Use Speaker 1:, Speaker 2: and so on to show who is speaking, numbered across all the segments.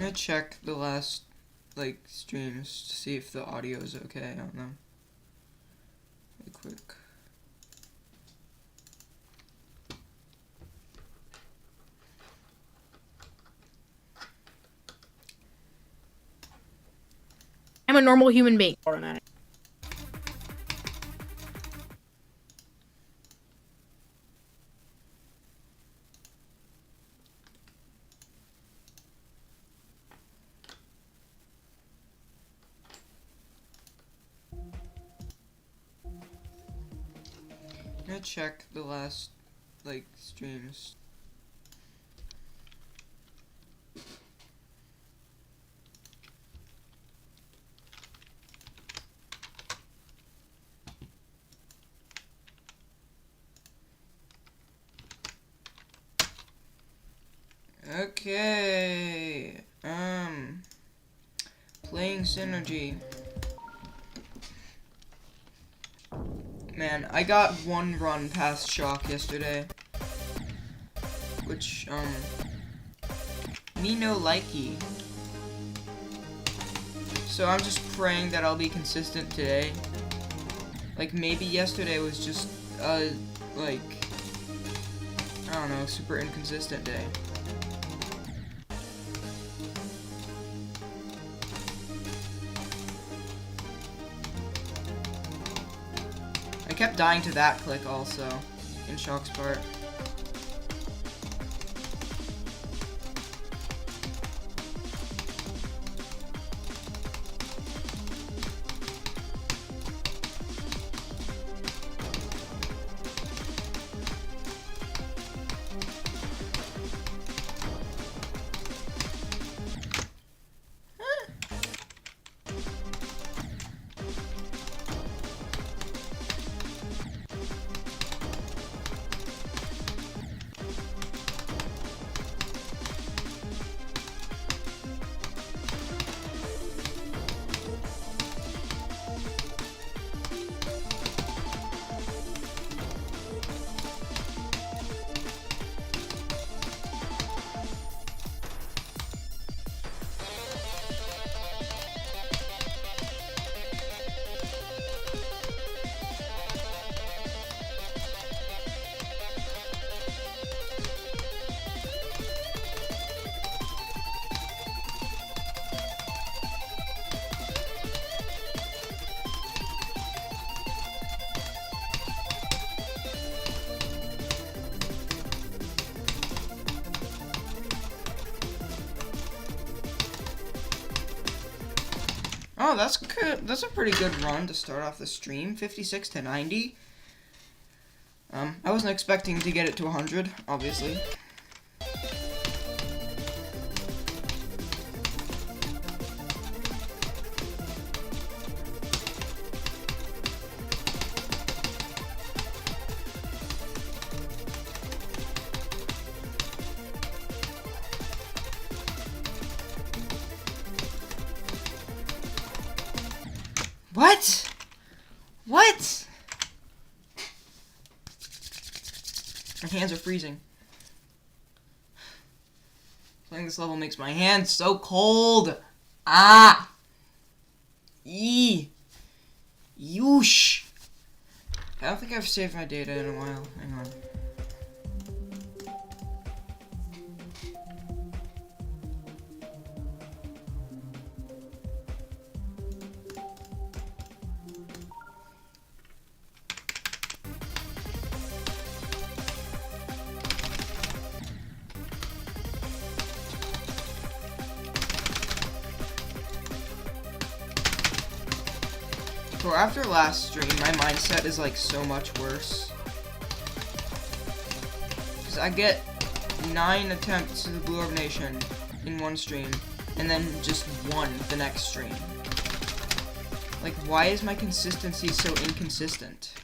Speaker 1: gonna check the last, like, streams to see if the audio is okay on them. Really quick.
Speaker 2: I'm a normal human being.
Speaker 1: I'm gonna check the last, like, streams. Okay. Playing Synergy. Man, I got one run past Shock yesterday. Which, me no likey. So I'm just praying that I'll be consistent today. Like, maybe yesterday was just, like, I don't know, super inconsistent day. I kept dying to that click also, in Shock's part. Oh, that's good. That's a pretty good run to start off the stream. 56 to 90. I wasn't expecting to get it to 100, obviously. What? What? My hands are freezing. Playing this level makes my hands so cold. Ah! Eee! Yoosh! I don't think I've saved my data in a while. Hang on. So after last stream, my mindset is like so much worse. Because I get 9 attempts to the Blue Orb Nation in one stream, and then just 1 the next stream. Like, why is my consistency so inconsistent?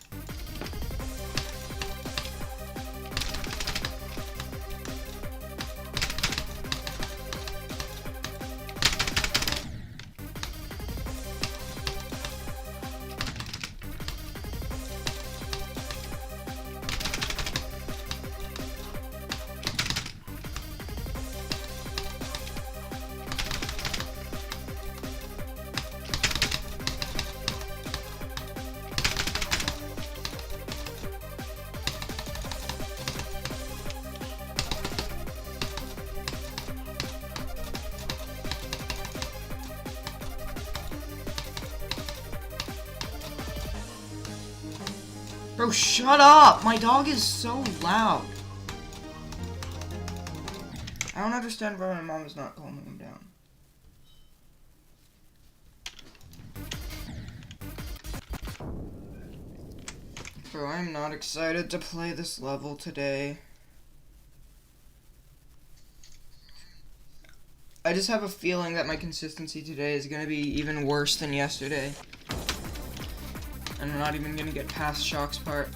Speaker 1: Bro, shut up! My dog is so loud. I don't understand why my mom is not calming him down. Bro, I'm not excited to play this level today. I just have a feeling that my consistency today is gonna be even worse than yesterday. And I'm not even gonna get past Shock's part.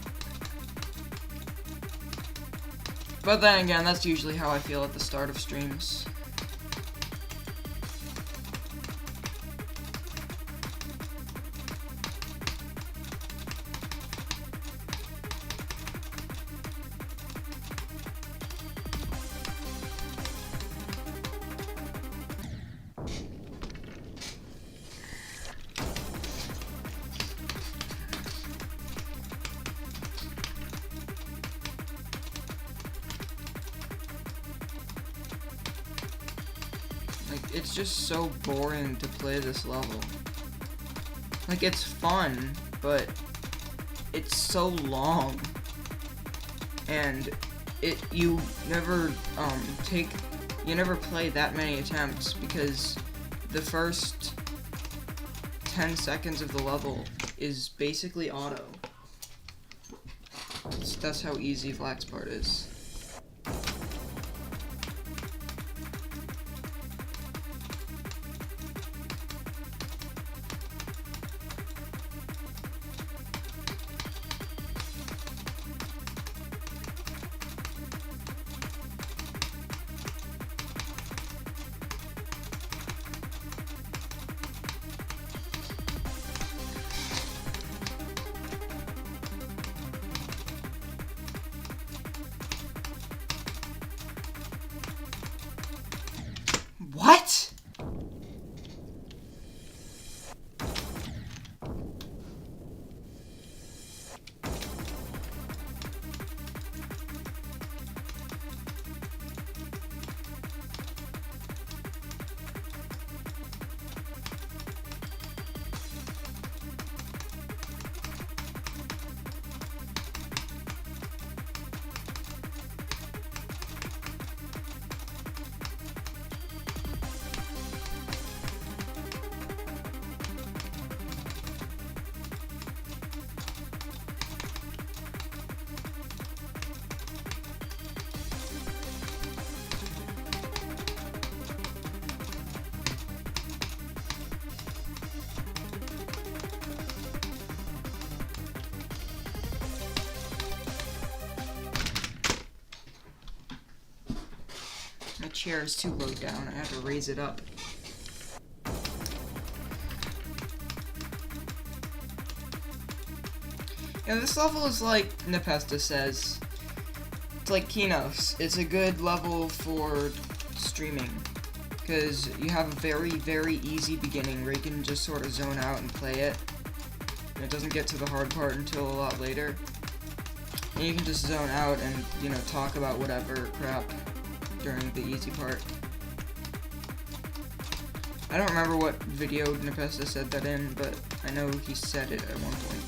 Speaker 1: But then again, that's usually how I feel at the start of streams. Like, it's just so boring to play this level. Like, it's fun, but it's so long. And you never play that many attempts because the first 10 seconds of the level is basically auto. That's how easy Vlacc's part is. What? My chair is too low down. I have to raise it up. Yeah, this level is like Nepesta says. It's like Kinos. It's a good level for streaming. Because you have a very, very easy beginning where you can just sort of zone out and play it. And it doesn't get to the hard part until a lot later. And you can just zone out and, you know, talk about whatever crap during the easy part. I don't remember what video Nepesta said that in, but I know he said it at one point.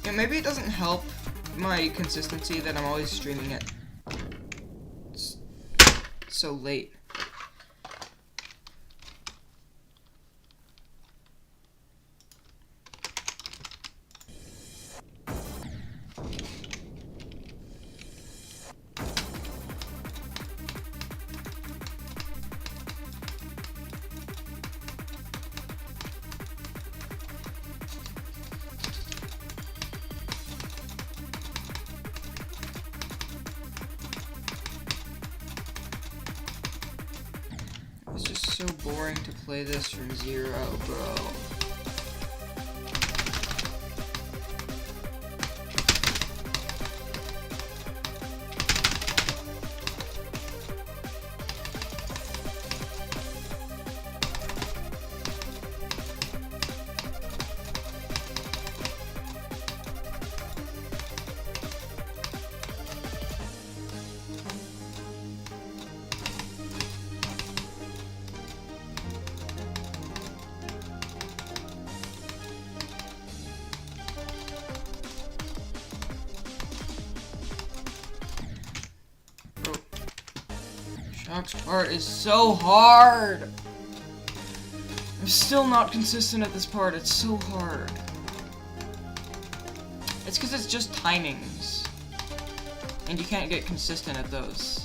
Speaker 1: Yeah, maybe it doesn't help my consistency that I'm always streaming it so late. It's just so boring to play this from zero, bro. Next part is so hard! I'm still not consistent at this part, it's so hard. It's because it's just timings. And you can't get consistent at those.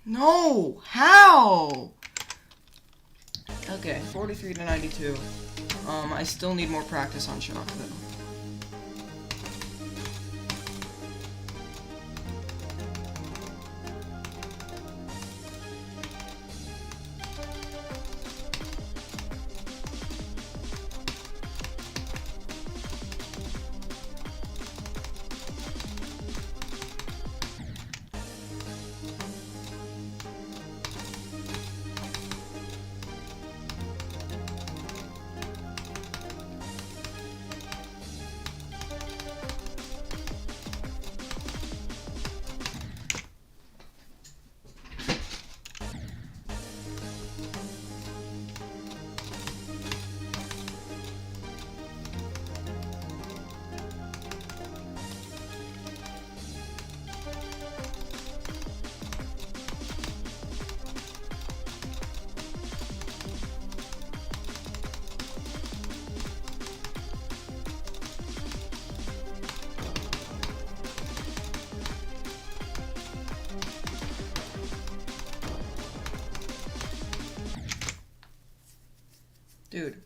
Speaker 1: No! How? Okay, 43 to 92. I still need more practice on shock, though. Dude.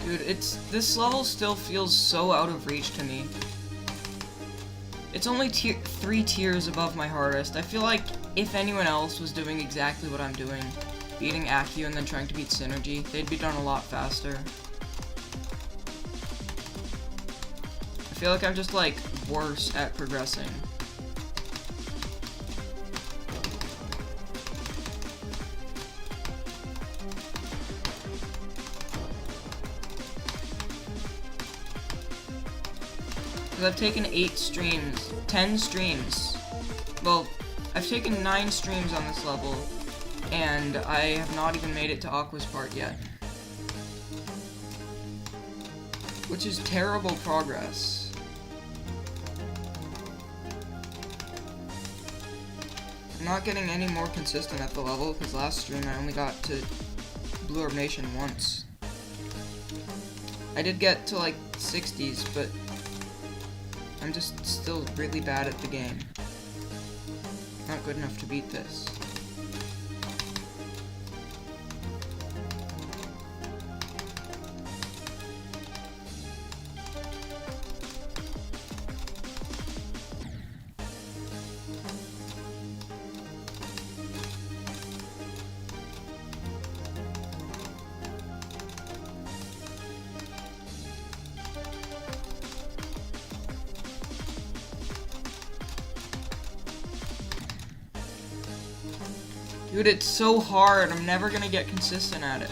Speaker 1: Dude, this level still feels so out of reach to me. It's only 3 tiers above my hardest. I feel like if anyone else was doing exactly what I'm doing, beating Accu and then trying to beat Synergy, they'd be done a lot faster. I feel like I'm just like worse at progressing. Because I've taken 10 streams. Well, I've taken 9 streams on this level, and I have not even made it to Aqua's part yet. Which is terrible progress. I'm not getting any more consistent at the level, because last stream I only got to Blue Orb Nation once. I did get to like 60s, but I'm just still really bad at the game. Not good enough to beat this. Dude, it's so hard. I'm never gonna get consistent at it.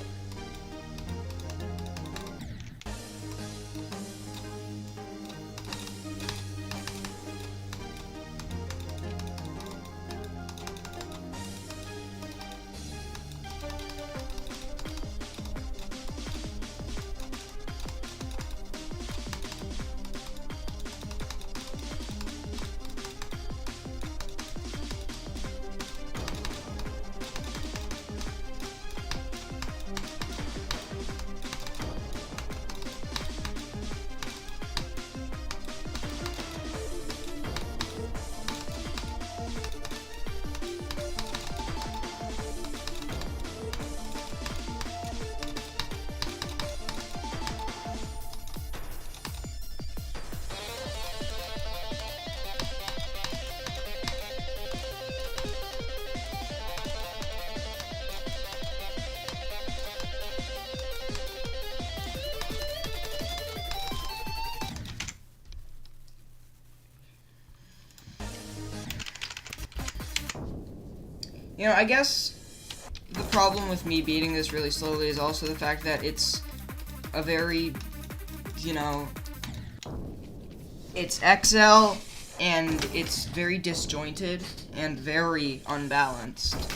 Speaker 1: You know, I guess the problem with me beating this really slowly is also the fact that it's a very, you know, it's XL and it's very disjointed and very unbalanced.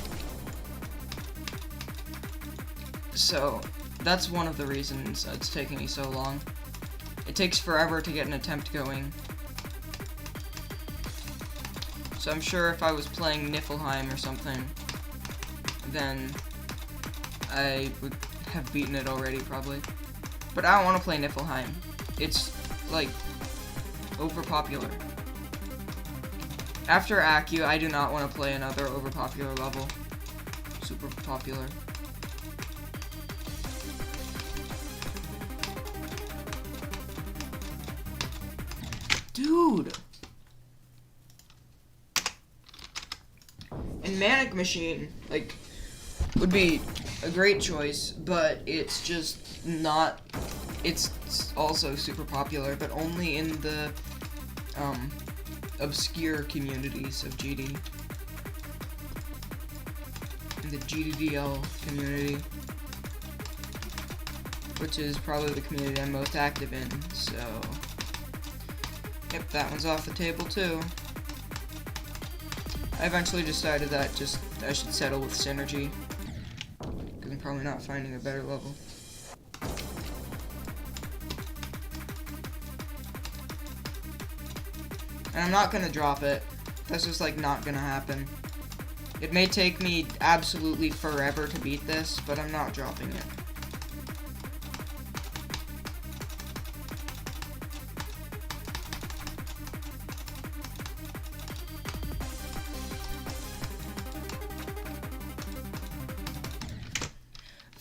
Speaker 1: So, that's one of the reasons it's taking me so long. It takes forever to get an attempt going. So I'm sure if I was playing Niflheim or something, then I would have beaten it already, probably. But I don't want to play Niflheim. It's, like, overpopular. After Accu, I do not want to play another overpopular level. Super popular. Dude! And Manic Machine, like, would be a great choice, but it's just not, it's also super popular, but only in the, obscure communities of GD. In the GDDL community. Which is probably the community I'm most active in, so... Yep, that one's off the table too. I eventually decided that I should settle with Synergy. Because I'm probably not finding a better level. And I'm not gonna drop it. That's just, like, not gonna happen. It may take me absolutely forever to beat this, but I'm not dropping it.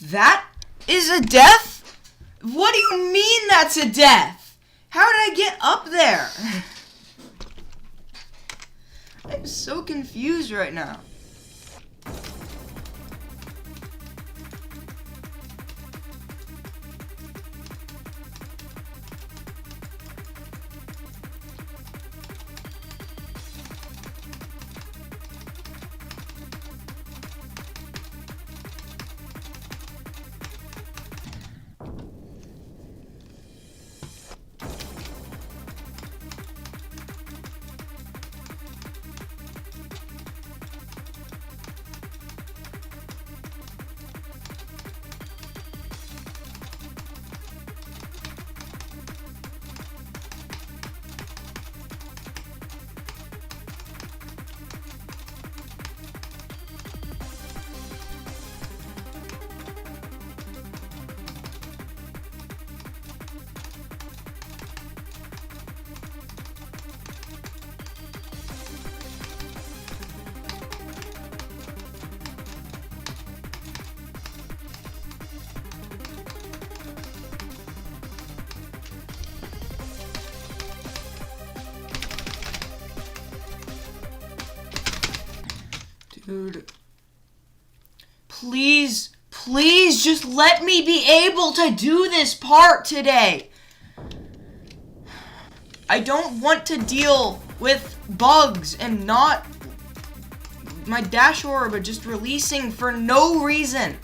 Speaker 1: That is a death? What do you mean that's a death? How did I get up there? I'm so confused right now. Dude. Please, please just let me be able to do this part today. I don't want to deal with bugs and not my dash orb just releasing for no reason.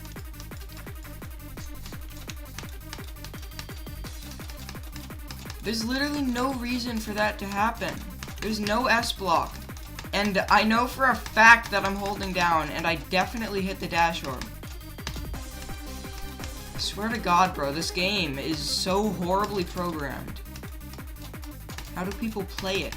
Speaker 1: There's literally no reason for that to happen. There's no S block. And I know for a fact that I'm holding down, and I definitely hit the dash orb. I swear to God, bro, this game is so horribly programmed. How do people play it?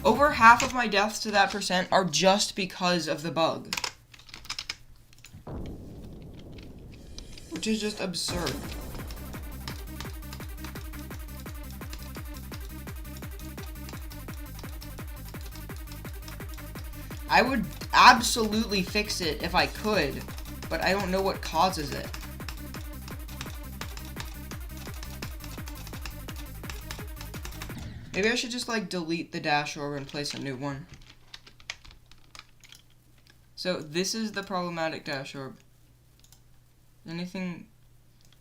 Speaker 1: Over half of my deaths to that percent are just because of the bug. Which is just absurd. I would absolutely fix it if I could, but I don't know what causes it. Maybe I should just, like, delete the dash orb and place a new one. So, this is the problematic dash orb. Anything?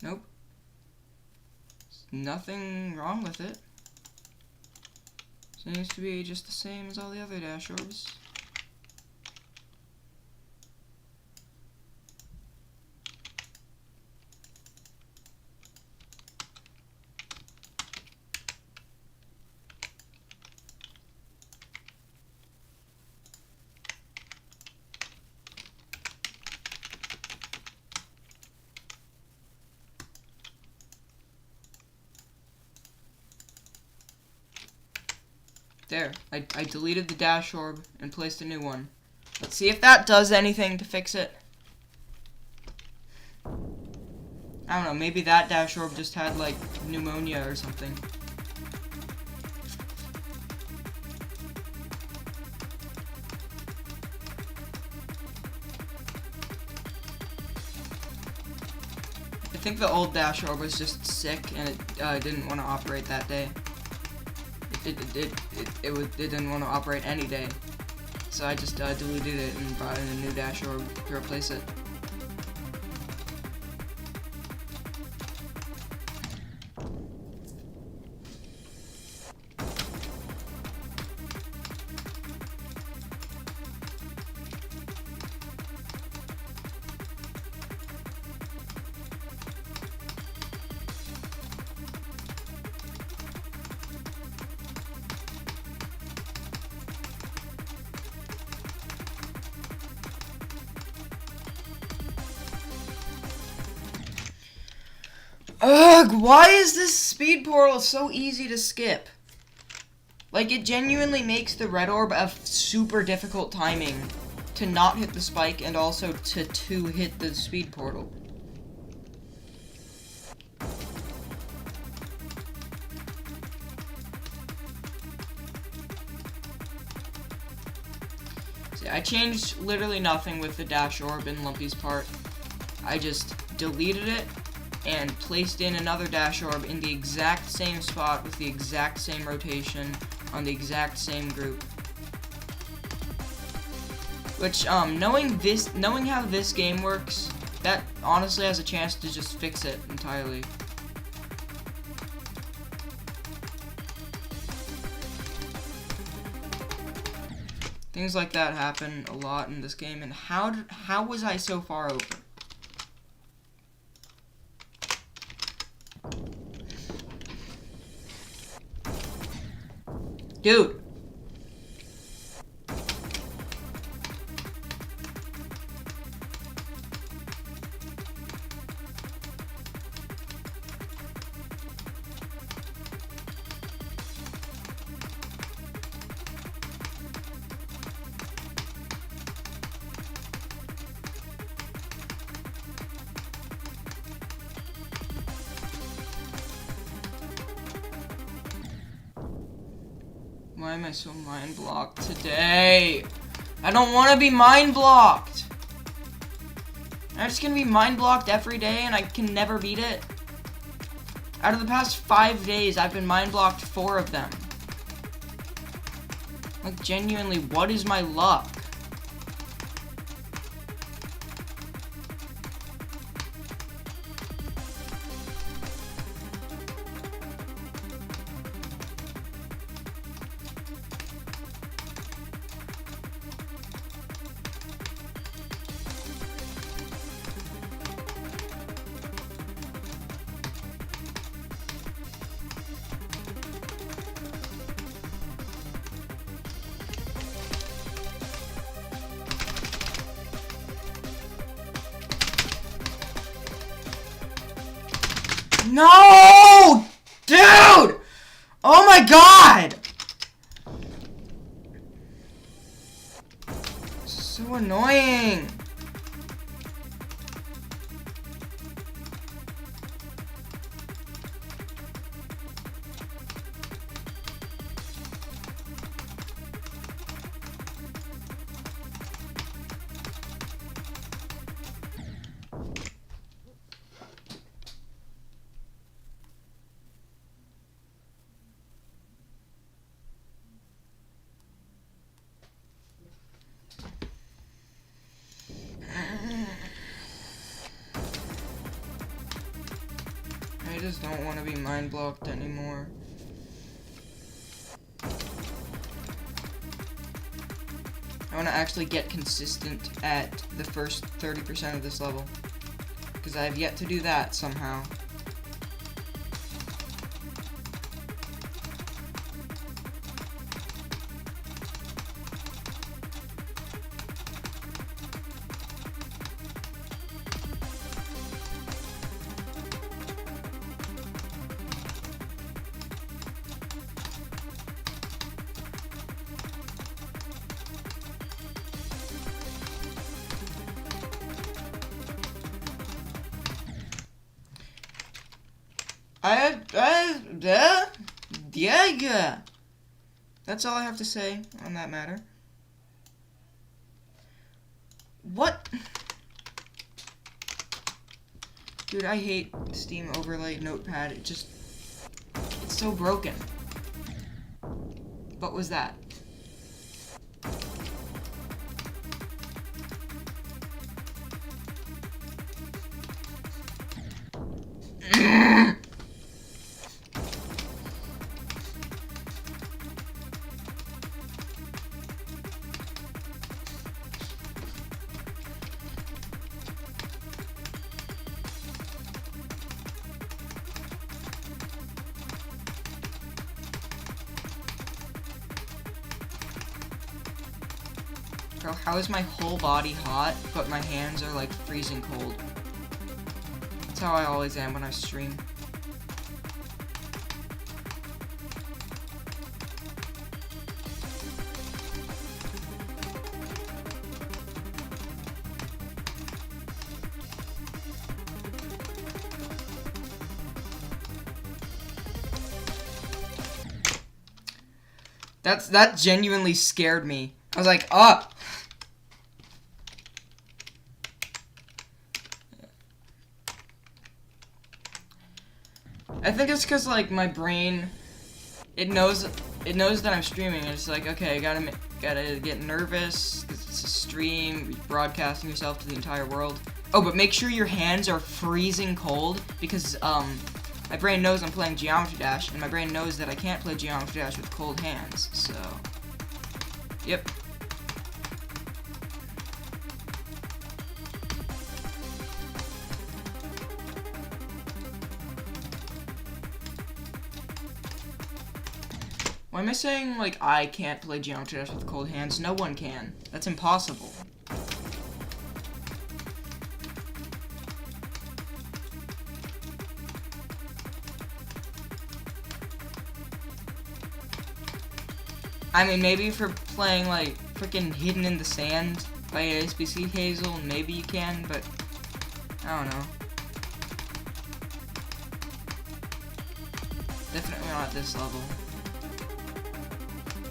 Speaker 1: Nope. Nothing wrong with it. Seems to be just the same as all the other dash orbs. There, I deleted the dash orb and placed a new one. Let's see if that does anything to fix it. I don't know, maybe that dash orb just had, like, pneumonia or something. I think the old dash orb was just sick and it didn't want to operate that day. It didn't want to operate any day. So I just deleted it and brought in a new dash orb to replace it. Ugh, why is this speed portal so easy to skip? Like, it genuinely makes the red orb a super difficult timing to not hit the spike and also to hit the speed portal. See, I changed literally nothing with the dash orb in Lumpy's part. I just deleted it and placed in another dash orb in the exact same spot with the exact same rotation on the exact same group. Which, knowing how this game works, that honestly has a chance to just fix it entirely. Things like that happen a lot in this game, and how was I so far over? Dude. Why am I so mind blocked today? I don't want to be mind blocked. I'm just gonna be mind blocked every day and I can never beat it. Out of the past 5 days, I've been mind blocked 4 of them. Like, genuinely, what is my luck? No! Dude! Oh my god! So annoying. I just don't want to be mind blocked anymore. I want to actually get consistent at the first 30% of this level. Because I have yet to do that somehow. Yeah. That's all I have to say on that matter. What? Dude, I hate Steam Overlay Notepad. It's so broken. What was that? Bro, how is my whole body hot, but my hands are like freezing cold? That's how I always am when I stream. That genuinely scared me. I was like, oh! I think it's because, like, my brain, it knows that I'm streaming, and it's like, okay, gotta get nervous, because it's a stream, you're broadcasting yourself to the entire world. Oh, but make sure your hands are freezing cold, because, my brain knows I'm playing Geometry Dash, and my brain knows that I can't play Geometry Dash with cold hands, so, yep. Why am I saying, like, I can't play Geometry Dash with cold hands? No one can. That's impossible. I mean, maybe for playing, like, freaking Hidden in the Sand by ASBC Hazel, maybe you can, but I don't know. Definitely not at this level.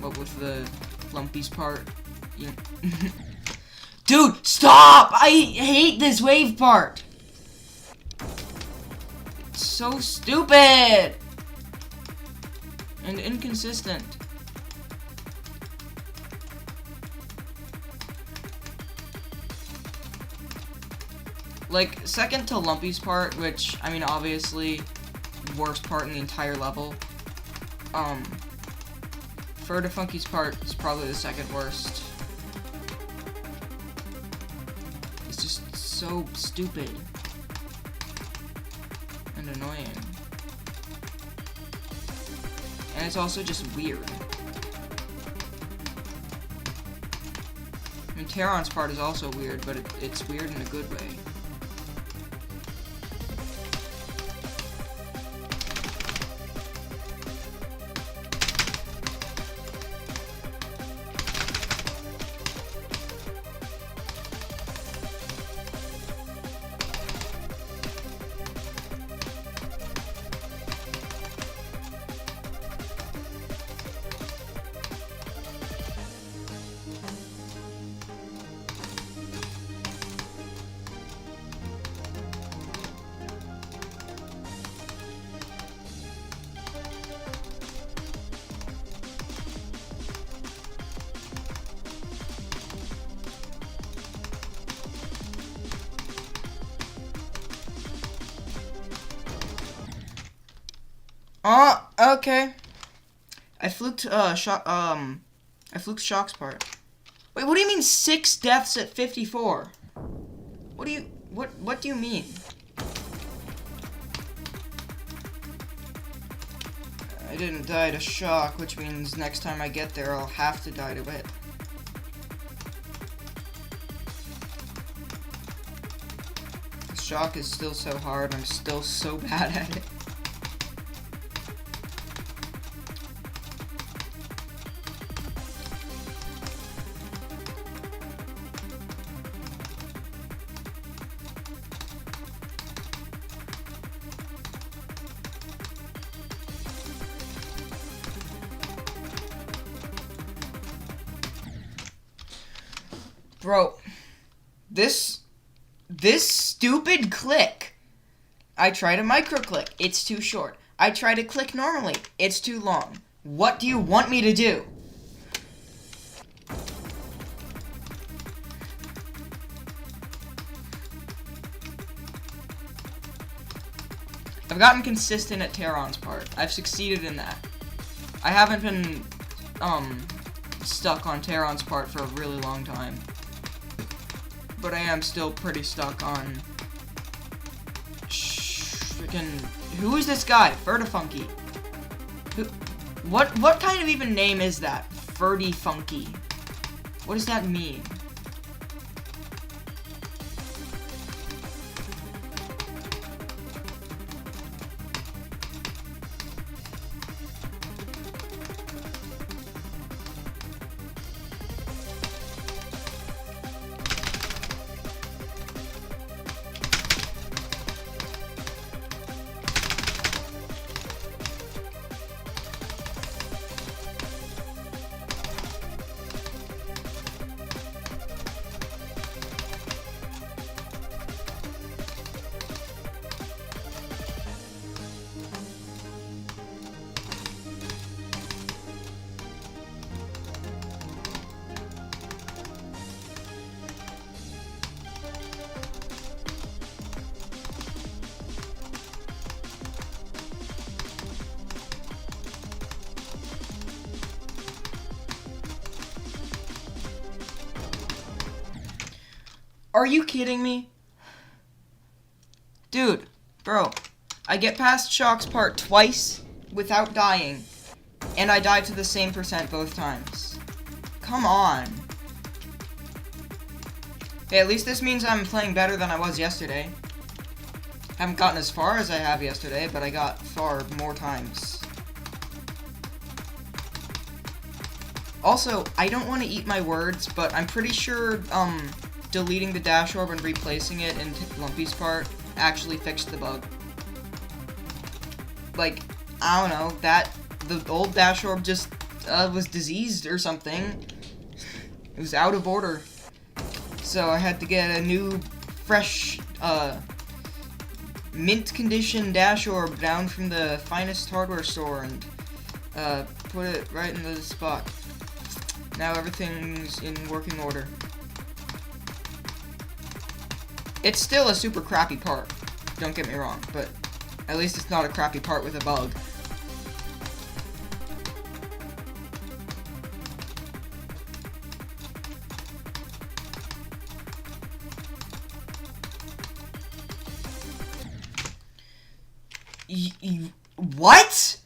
Speaker 1: What with the Lumpies part? Yeah. Dude, stop! I hate this wave part! It's so stupid and inconsistent. Like, second to Lumpy's part, which, I mean, obviously, worst part in the entire level. Fur to Funky's part is probably the second worst. It's just so stupid and annoying. And it's also just weird. I mean, Terron's part is also weird, but it's weird in a good way. Oh, okay. I fluked Shock's part. Wait, what do you mean 6 deaths at 54? What do you mean? I didn't die to Shock, which means next time I get there I'll have to die to it. Shock is still so hard, I'm still so bad at it. Bro, this stupid click. I try to micro click, it's too short. I try to click normally, it's too long. What do you want me to do? I've gotten consistent at Terron's part. I've succeeded in that. I haven't been, stuck on Terron's part for a really long time. But I am still pretty stuck on... Freaking... Who is this guy? Fertifunky. What kind of even name is that? Fertifunky. What does that mean? Are you kidding me? Dude, bro, I get past Shock's part twice without dying, and I die to the same percent both times. Come on. Hey, at least this means I'm playing better than I was yesterday. Haven't gotten as far as I have yesterday, but I got far more times. Also, I don't want to eat my words, but I'm pretty sure, deleting the dash orb and replacing it in Lumpy's part actually fixed the bug. Like, I don't know, the old dash orb just, was diseased or something. It was out of order. So I had to get a new, fresh, mint condition dash orb down from the finest hardware store and put it right in the spot. Now everything's in working order. It's still a super crappy part, don't get me wrong, but at least it's not a crappy part with a bug. What?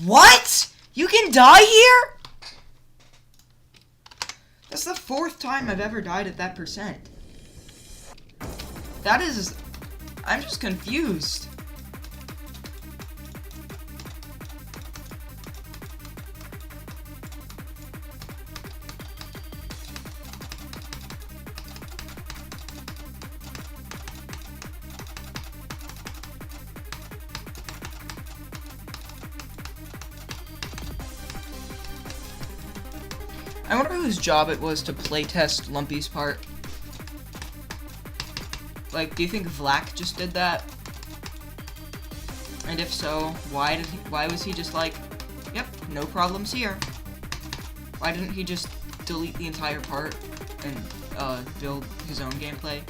Speaker 1: What? You can die here? That's the 4th time I've ever died at that percent. That is... I'm just confused. I wonder whose job it was to playtest Lumpy's part. Like, do you think Vlacc just did that? And if so, why was he just like, yep, no problems here? Why didn't he just delete the entire part and build his own gameplay?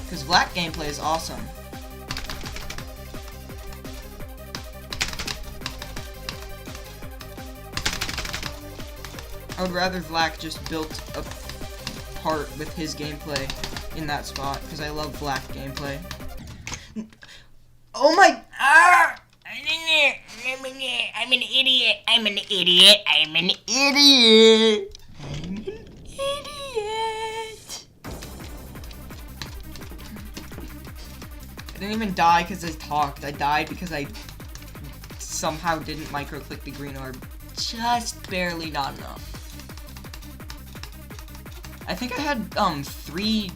Speaker 1: Because Vlacc gameplay is awesome. I would rather Vlacc just built a part with his gameplay in that spot, because I love Vlacc gameplay. Oh my... Ah! I'm an idiot. I'm an idiot. I'm an idiot. I'm an idiot. I didn't even die because I talked. I died because I somehow didn't micro-click the green orb. Just barely, not enough. I think I had 3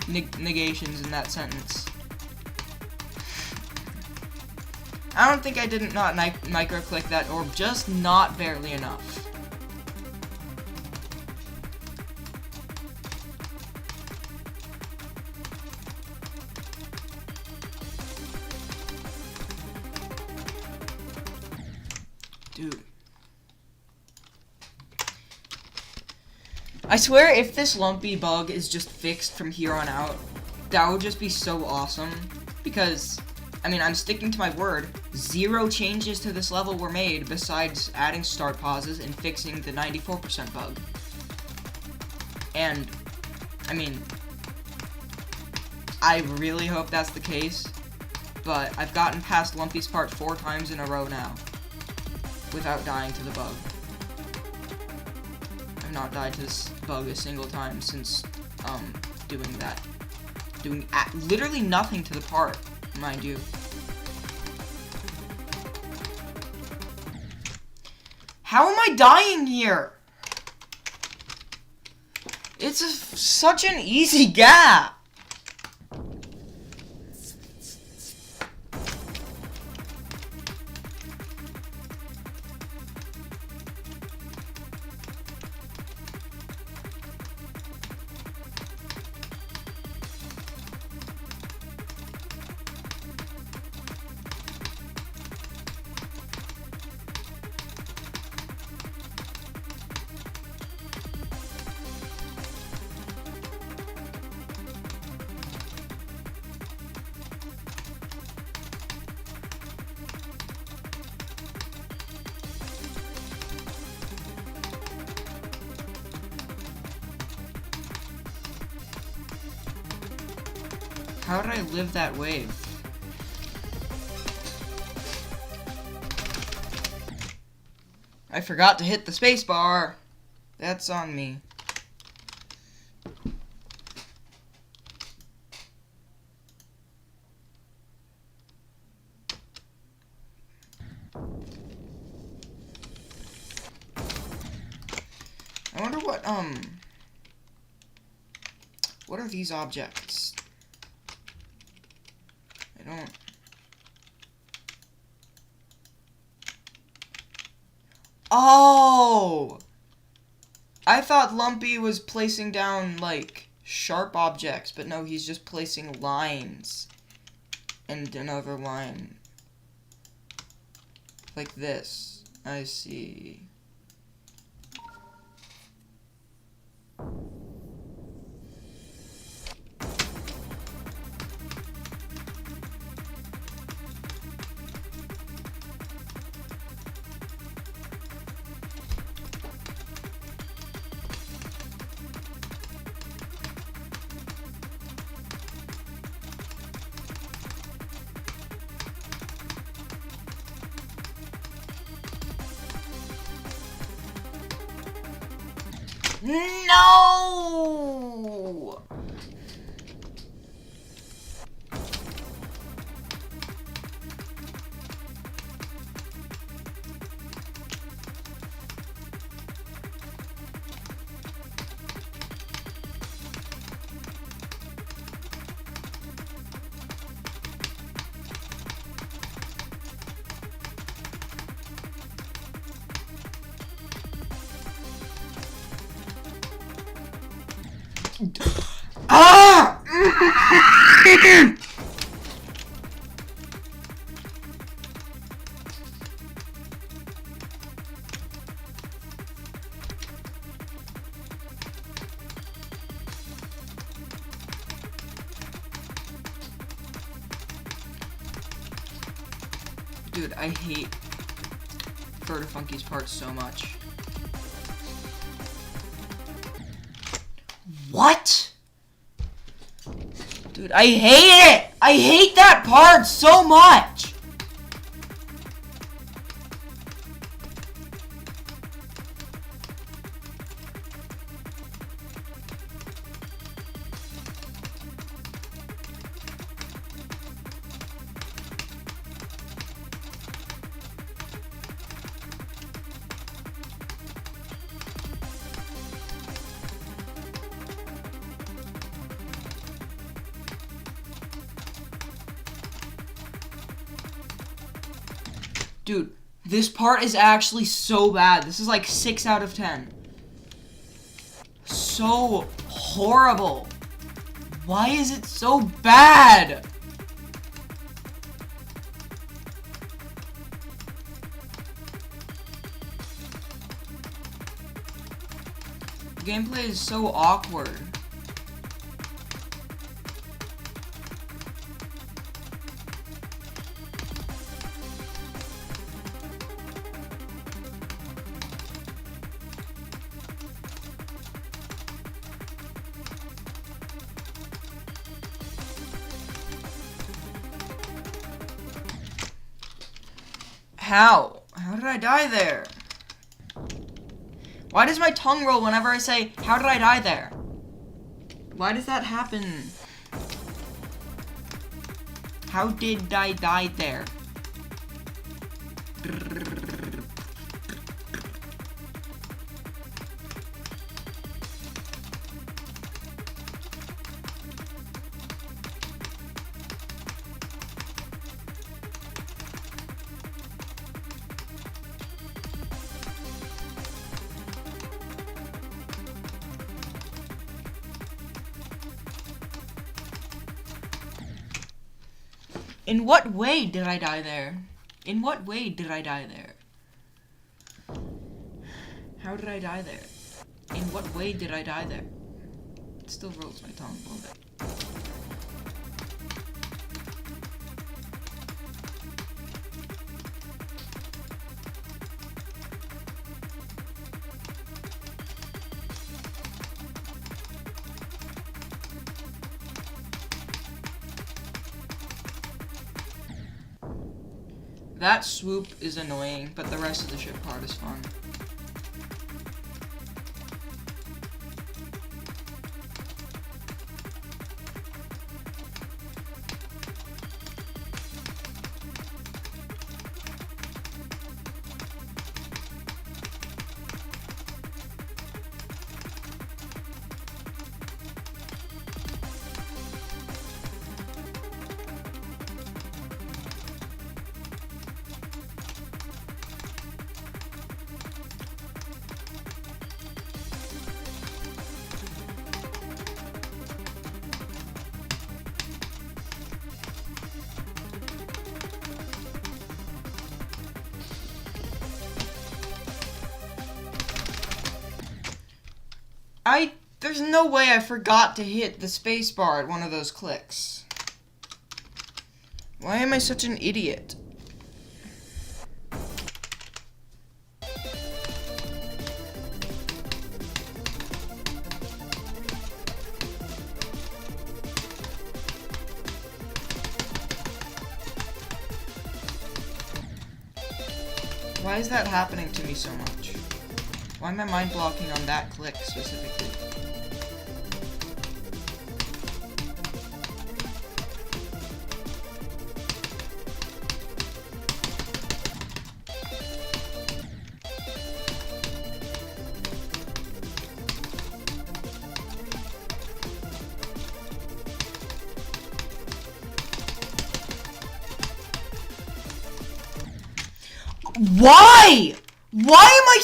Speaker 1: negations in that sentence. I don't think I didn't not micro-click that orb, just not barely enough. Dude. I swear if this lumpy bug is just fixed from here on out, that would just be so awesome. Because, I mean, I'm sticking to my word. 0 changes to this level were made besides adding start pauses and fixing the 94% bug. And, I mean, I really hope that's the case. But I've gotten past Lumpy's part 4 times in a row now without dying to the bug. I've not died to this bug a single time since doing that. Doing literally nothing to the part, mind you. How am I dying here? It's such an easy gap. How did I live that wave? I forgot to hit the space bar. That's on me. I wonder what are these objects? I don't... Oh! I thought Lumpy was placing down, like, sharp objects, but no, he's just placing lines. and another line like this. I see. No! Ah! Dude, I hate Funky's parts so much. What? Dude, I hate it! I hate that part so much! Dude, this part is actually so bad. This is like 6 out of 10. So horrible. Why is it so bad? The gameplay is so awkward. How? How did I die there? Why does my tongue roll whenever I say, how did I die there? Why does that happen? How did I die there? In what way did I die there? In what way did I die there? How did I die there? In what way did I die there? It still rolls my tongue a little bit. That swoop is annoying, but the rest of the ship part is fun. There's no way I forgot to hit the spacebar at one of those clicks. Why am I such an idiot? Why is that happening to me so much? Why am I mind blocking on that click specifically? Why? Why am I...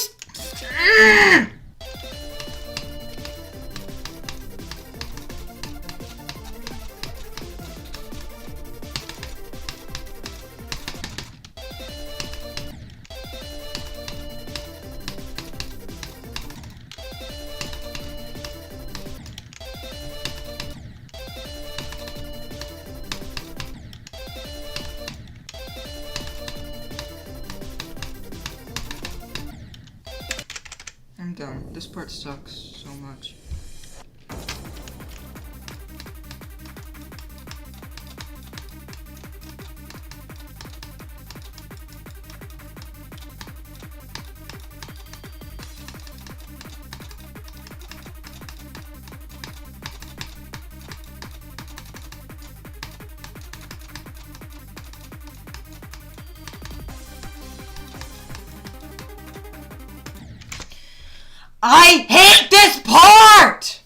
Speaker 1: I'm done. This part sucks so much. I hate this part!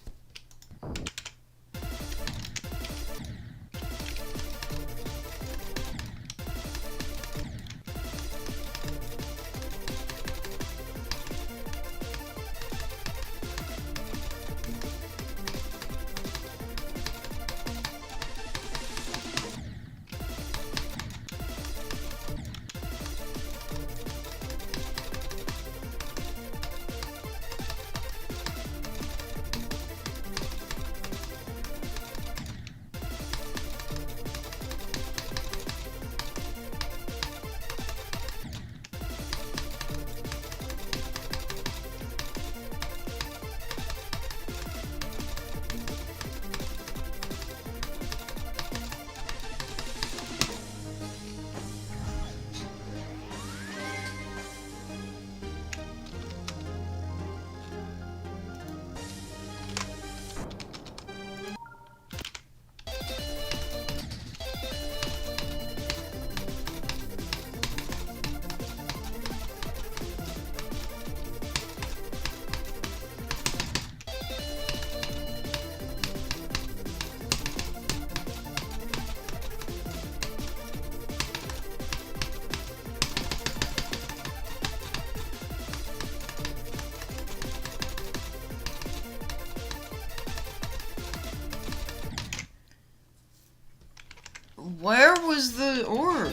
Speaker 1: Where was the orb?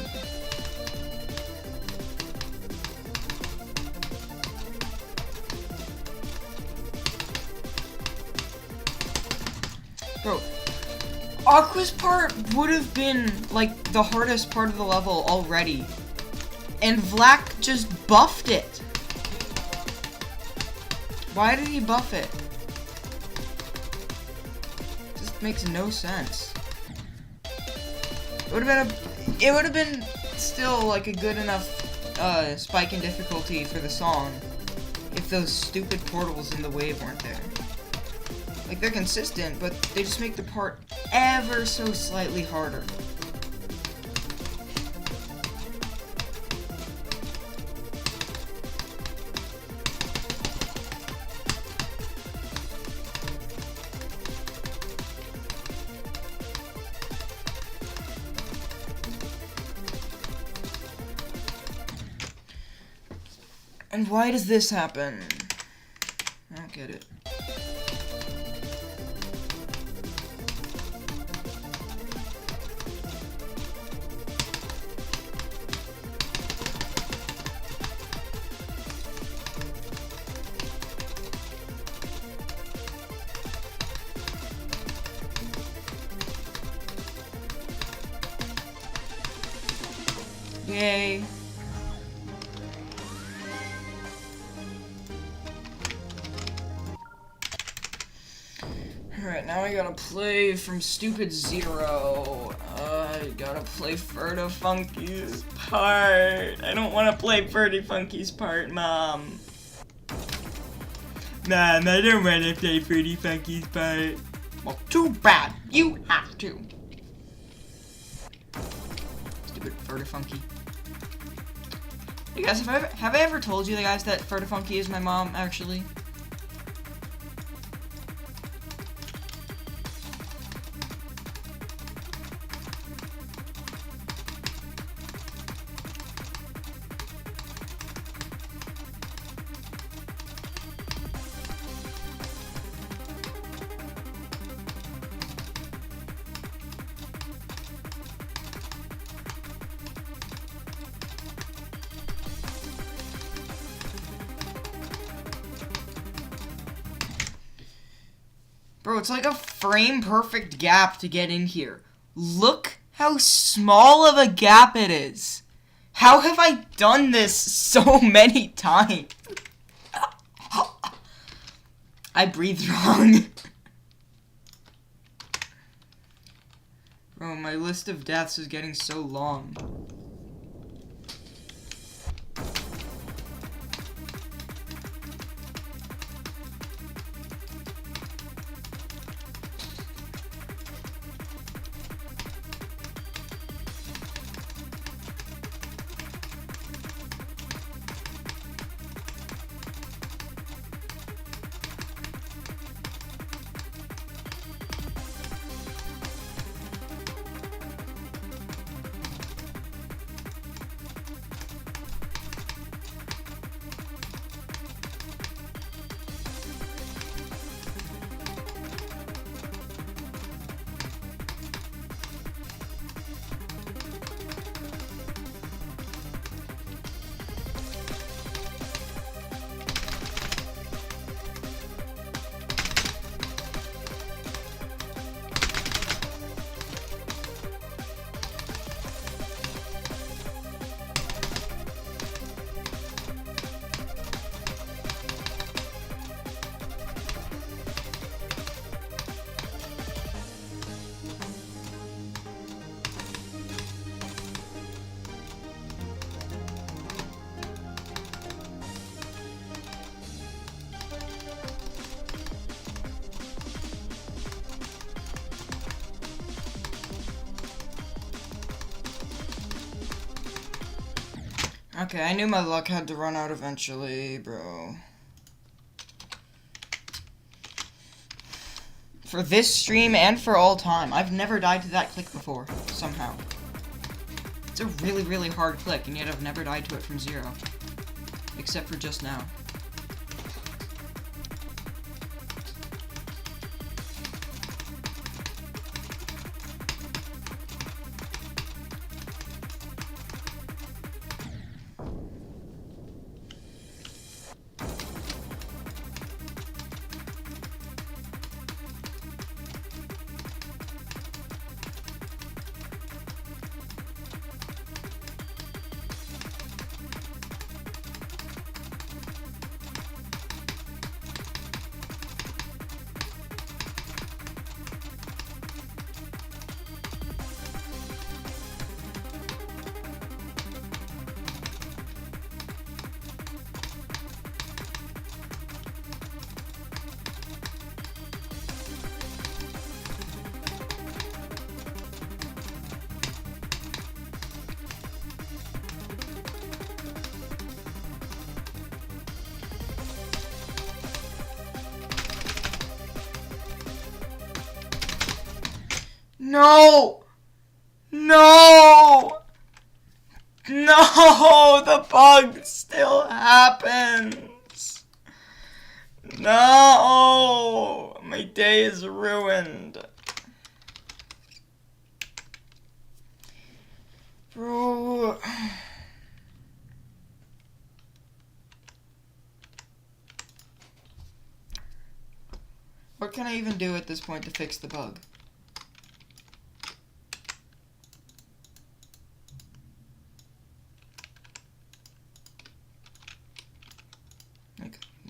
Speaker 1: Bro, Aqua's part would have been, like, the hardest part of the level already. And Vlacc just buffed it. Why did he buff it? This makes no sense. It would have been still like a good enough spike in difficulty for the song if those stupid portals in the wave weren't there. Like, they're consistent, but they just make the part ever so slightly harder. And why does this happen? I don't get it. Yay. Alright, now I gotta play from Stupid Zero. I gotta play Ferda Funky's part. I don't wanna play Ferdy Funky's part, Mom. Mom, I don't wanna play Ferdy Funky's part. Well, too bad. You have to. Stupid Ferda Funky. Hey guys, have I ever told you guys that Ferda Funky is my mom, actually? Bro, it's like a frame-perfect gap to get in here. Look how small of a gap it is. How have I done this so many times? I breathed wrong. Bro, my list of deaths is getting so long. Okay, I knew my luck had to run out eventually, bro. For this stream and for all time. I've never died to that click before, somehow. It's a really, really hard click, and yet I've never died to it from zero. Except for just now. No! No! No! The bug still happens! No! My day is ruined. Bro... What can I even do at this point to fix the bug?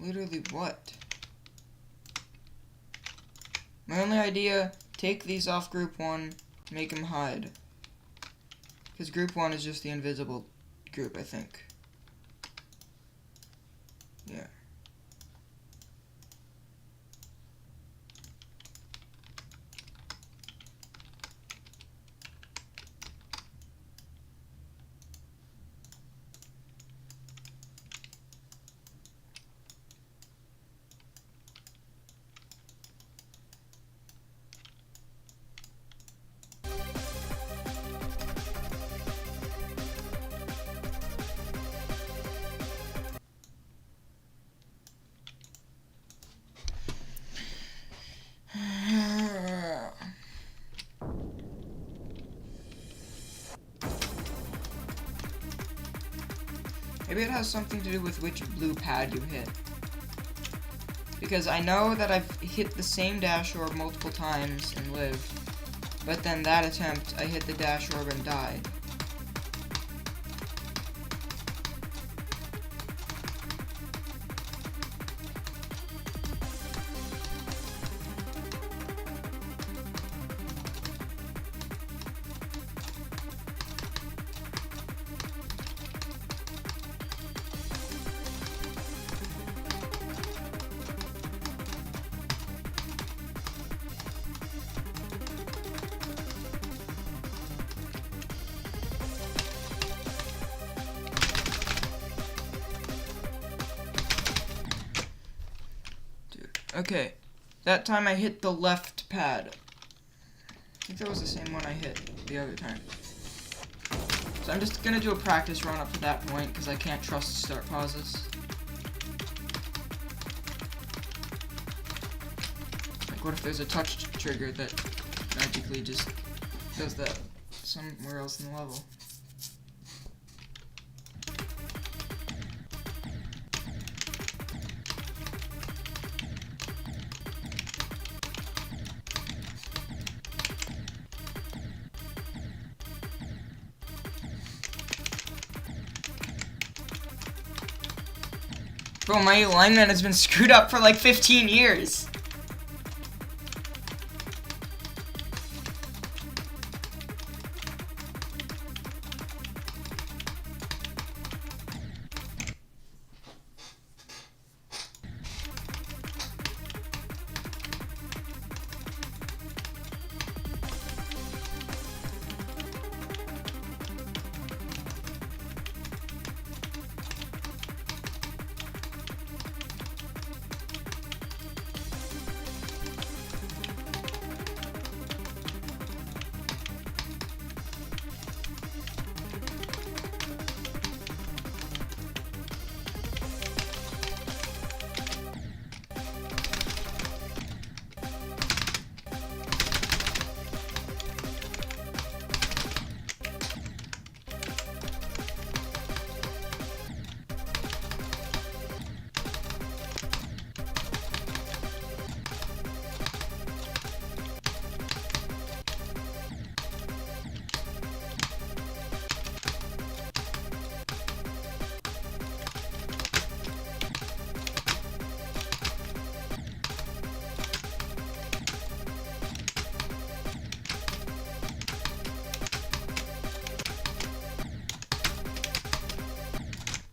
Speaker 1: Literally what? My only idea, take these off group 1, make them hide. Because group 1 is just the invisible group, I think. Yeah. Maybe it has something to do with which blue pad you hit. Because I know that I've hit the same dash orb multiple times and lived, but then that attempt, I hit the dash orb and died. Okay, that time I hit the left pad. I think that was the same one I hit the other time. So I'm just gonna do a practice run up to that point, because I can't trust start pauses. Like, what if there's a touch trigger that magically just does that somewhere else in the level? Bro, my alignment has been screwed up for like 15 years.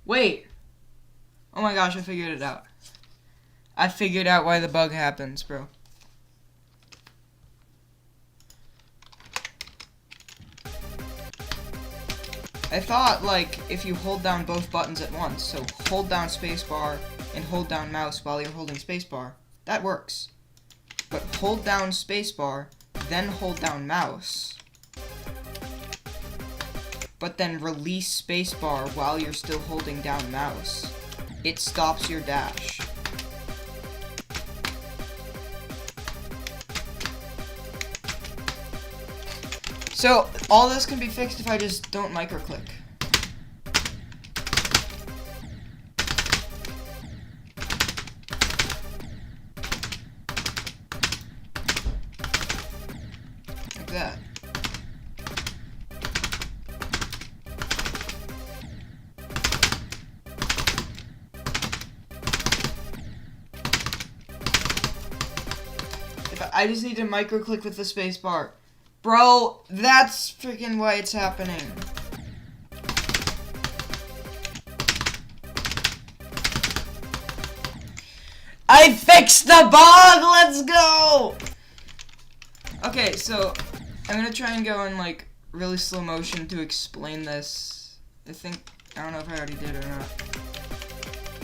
Speaker 1: Wait. Oh my gosh, I figured it out. I figured out why the bug happens, bro. I thought, like, if you hold down both buttons at once, so hold down spacebar and hold down mouse while you're holding spacebar, that works. But hold down spacebar, then hold down mouse. But then release spacebar while you're still holding down mouse. It stops your dash. So, all this can be fixed if I just don't microclick. Like that. I just need to micro click with the space bar. Bro, that's freaking why it's happening. I fixed the bug! Let's go! Okay, so I'm gonna try and go in like really slow motion to explain this. I don't know if I already did or not.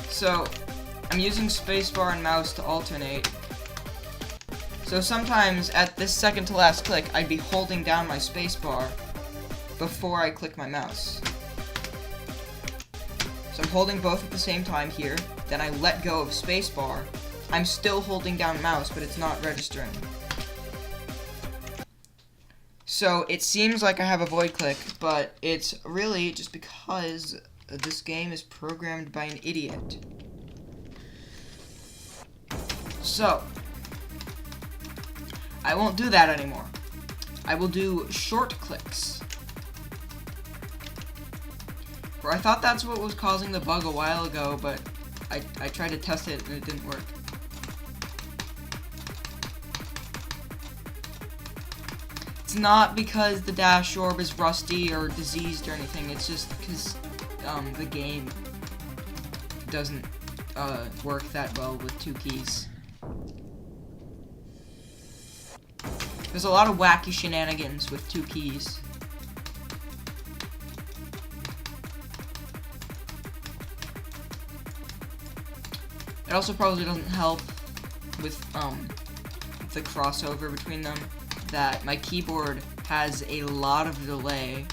Speaker 1: So, I'm using spacebar and mouse to alternate. So sometimes at this second to last click, I'd be holding down my spacebar before I click my mouse. So I'm holding both at the same time here, then I let go of spacebar. I'm still holding down mouse, but it's not registering. So it seems like I have a void click, but it's really just because this game is programmed by an idiot. So, I won't do that anymore. I will do short clicks. Or I thought that's what was causing the bug a while ago, but I tried to test it and it didn't work. It's not because the dash orb is rusty or diseased or anything, it's just because the game doesn't work that well with 2 keys. There's a lot of wacky shenanigans with 2 keys. It also probably doesn't help with the crossover between them that my keyboard has a lot of delay,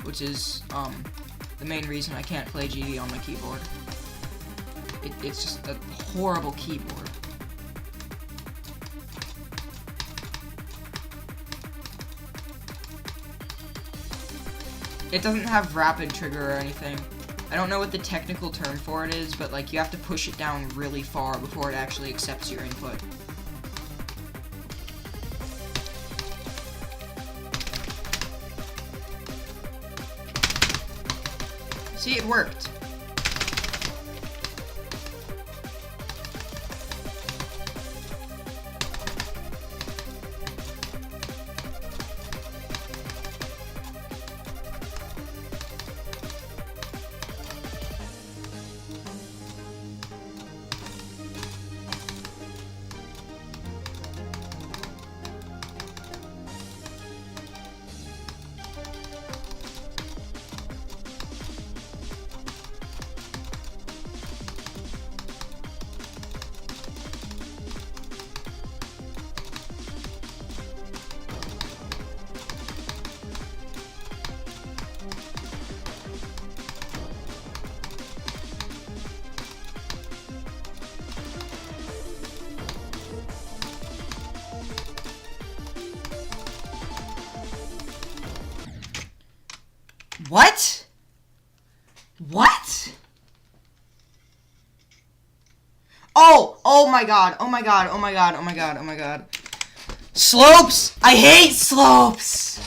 Speaker 1: which is the main reason I can't play GD on my keyboard. It's just a horrible keyboard. It doesn't have rapid trigger or anything. I don't know what the technical term for it is, but like you have to push it down really far before it actually accepts your input. See, it worked. What? What? Oh my god, oh my god, oh my god, oh my god, oh my god. Slopes! I hate slopes!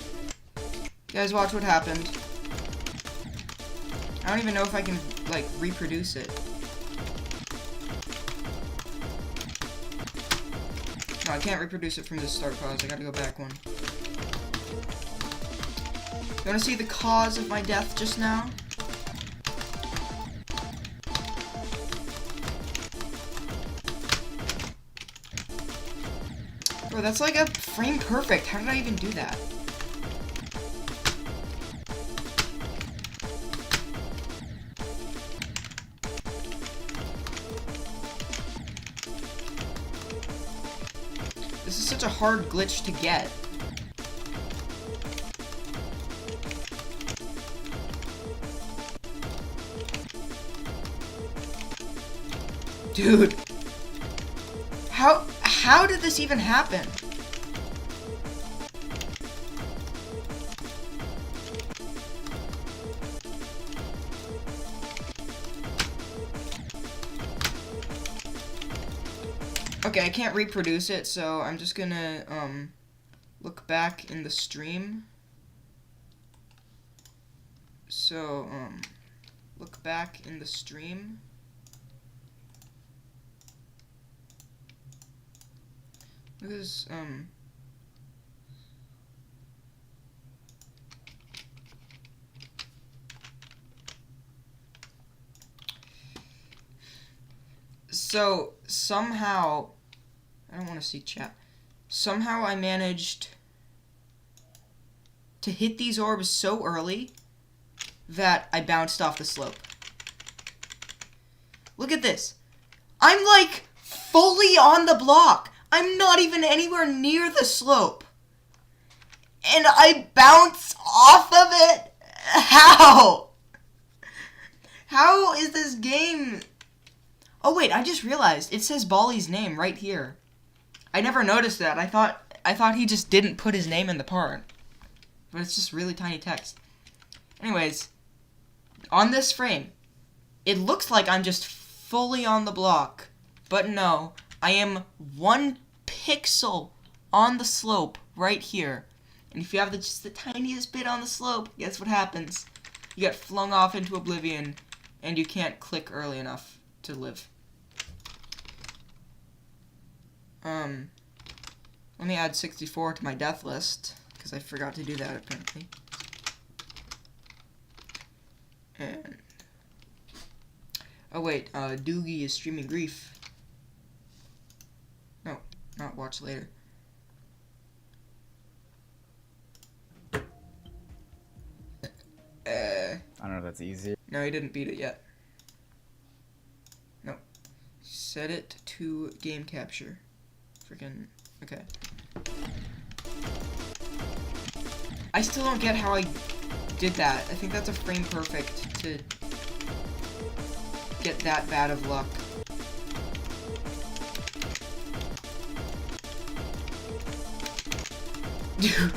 Speaker 1: You guys watch what happened. I don't even know if I can, like, reproduce it. No, I can't reproduce it from this start pause. I gotta go back one. You wanna see the cause of my death just now? Bro, that's like a frame perfect. How did I even do that? This is such a hard glitch to get. Dude, how did this even happen? Okay, I can't reproduce it, so I'm just gonna look back in the stream. So look back in the stream. Look at this, So, somehow, I don't want to see chat. Somehow I managed to hit these orbs so early that I bounced off the slope. Look at this. I'm like fully on the block. I'm not even anywhere near the slope. And I bounce off of it? How? How is this game? Oh wait, I just realized it says Bally's name right here. I never noticed that. I thought he just didn't put his name in the part. But it's just really tiny text. Anyways, on this frame, it looks like I'm just fully on the block. But no, I am 1 pixel on the slope right here. And if you have just the tiniest bit on the slope, guess what happens? You get flung off into oblivion, and you can't click early enough to live. Let me add 64 to my death list, because I forgot to do that apparently. And oh wait, Doogie is streaming Grief. No, not watch later.
Speaker 3: I don't know if that's easy.
Speaker 1: No, he didn't beat it yet. No. Set it to game capture. Freaking okay. I still don't get how I did that. I think that's a frame perfect to get that bad of luck. Dude,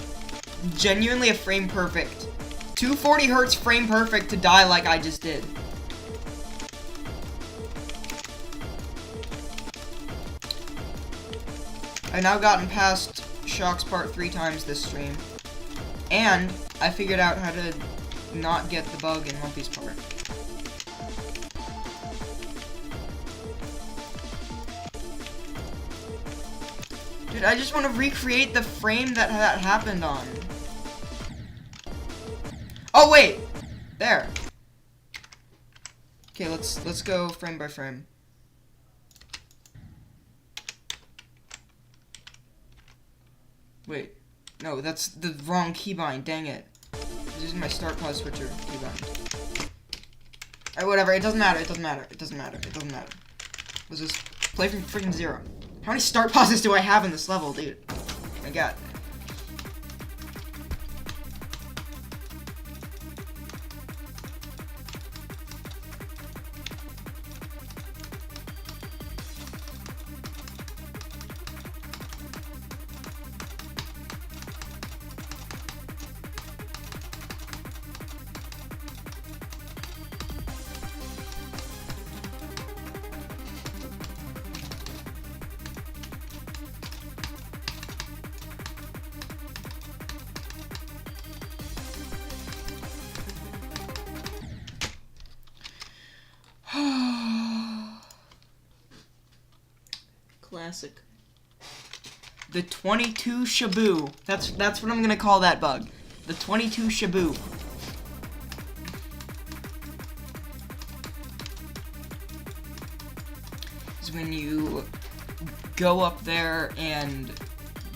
Speaker 1: genuinely a frame perfect. 240 hertz frame perfect to die like I just did. I've now gotten past Shock's part 3 times this stream. And I figured out how to not get the bug in Lumpy's part. Dude, I just want to recreate the frame that happened on. Oh wait! There. Okay, let's go frame by frame. Wait. No, that's the wrong keybind, dang it. I was using my start pause switcher keybind. Alright, whatever, it doesn't matter, it doesn't matter, it doesn't matter, it doesn't matter. Let's just play from freaking 0. How many start pauses do I have in this level, dude? Oh my god. Classic. The 22 Shabu. That's what I'm gonna call that bug. The 22 Shabu. Is when you go up there and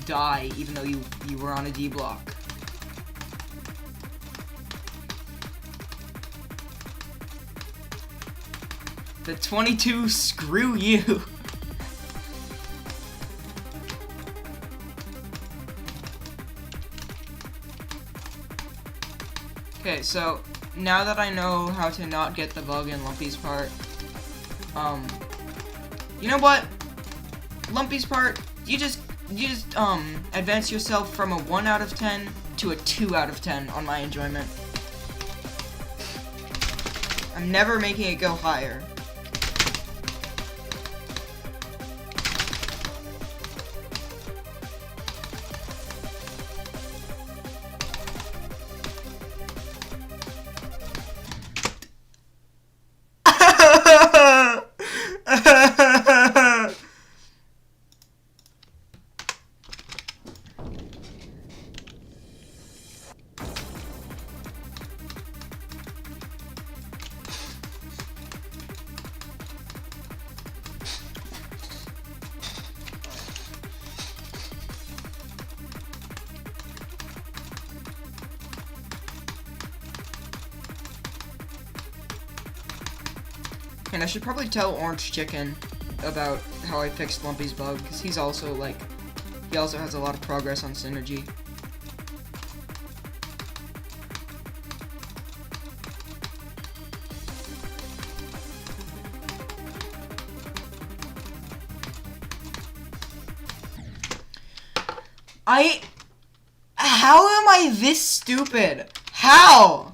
Speaker 1: die even though you were on a D block. The 22 screw you. Okay, so now that I know how to not get the bug in Lumpy's part, you know what? Lumpy's part, you just advance yourself from a 1 out of 10 to a 2 out of 10 on my enjoyment. I'm never making it go higher. And I should probably tell Orange Chicken about how I fixed Lumpy's bug, because he's also, like, he also has a lot of progress on Synergy. How am I this stupid? How?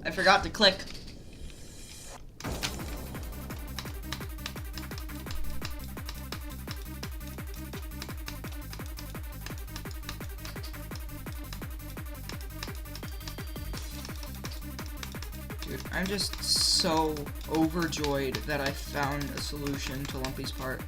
Speaker 1: I forgot to click. Dude, I'm just so overjoyed that I found a solution to Lumpy's part.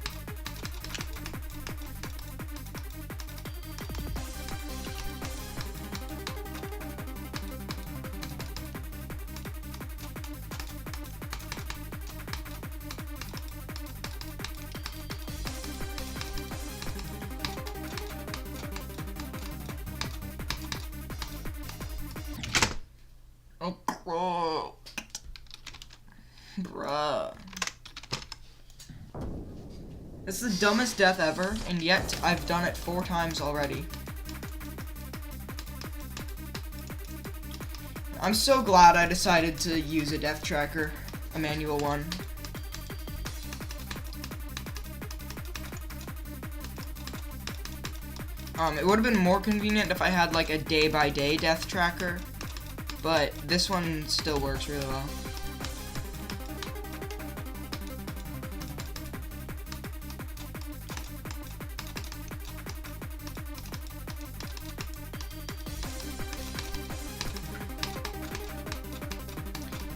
Speaker 1: Oh, bro. Bruh. This is the dumbest death ever, and yet I've done it 4 times already. I'm so glad I decided to use a death tracker, a manual one. It would have been more convenient if I had like a day-by-day death tracker, but this one still works really well.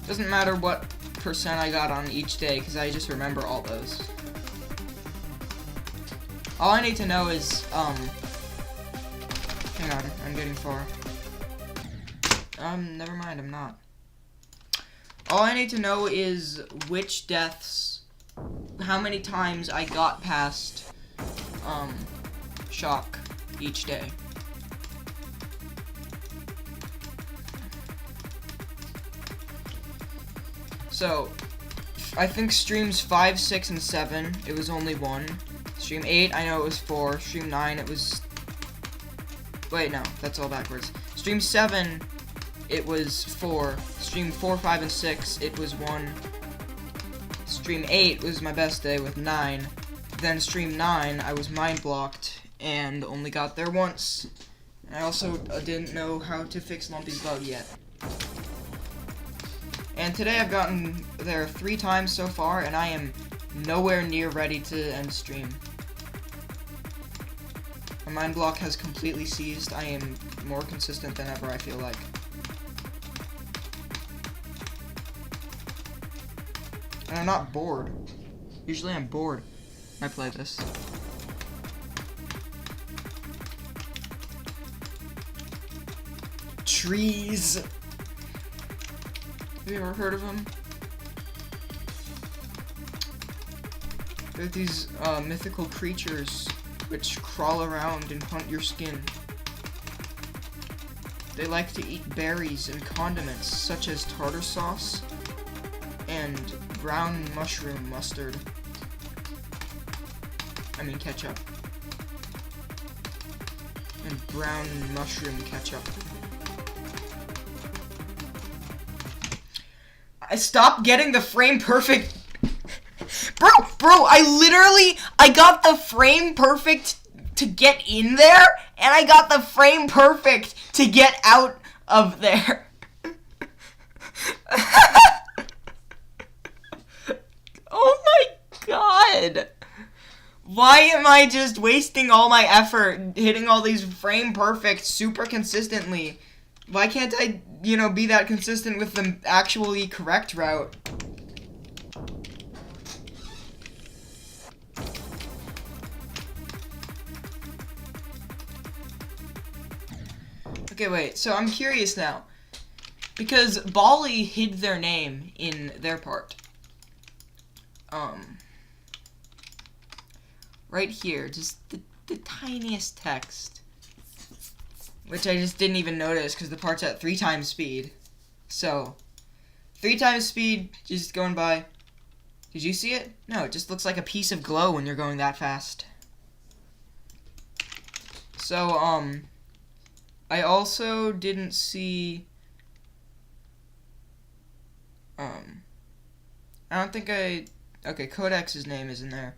Speaker 1: Doesn't matter what percent I got on each day, because I just remember all those. All I need to know is, hang on, I'm getting far. Never mind, I'm not. All I need to know is which deaths, how many times I got past, shock each day. So, I think streams 5, 6, and 7, it was only 1. Stream 8, I know it was 4. Stream 9, it was... Wait, no, that's all backwards. Stream 7, it was 4. Stream 4, 5, and 6, it was 1. Stream 8 was my best day with 9. Then stream 9, I was mind blocked and only got there once. I also didn't know how to fix Lumpy's bug yet. And today I've gotten there 3 times so far, and I am nowhere near ready to end stream. My mind block has completely seized. I am more consistent than ever, I feel like. And I'm not bored. Usually I'm bored when I play this. Trees! Have you ever heard of them? They're these mythical creatures which crawl around and hunt your skin. They like to eat berries and condiments such as tartar sauce and brown mushroom mustard. I mean ketchup. And brown mushroom ketchup. I stopped getting the frame perfect. Bro, I got the frame perfect to get in there, and I got the frame perfect to get out of there. Oh my god. Why am I just wasting all my effort hitting all these frame perfect super consistently? Why can't I, be that consistent with the actually correct route? Okay, wait, so I'm curious now. Because Bali hid their name in their part. Right here, just the tiniest text. Which I just didn't even notice because the part's at 3 times speed. So, 3 times speed, just going by. Did you see it? No, it just looks like a piece of glow when you're going that fast. So, I also didn't see, I don't think okay, Codex's name is in there.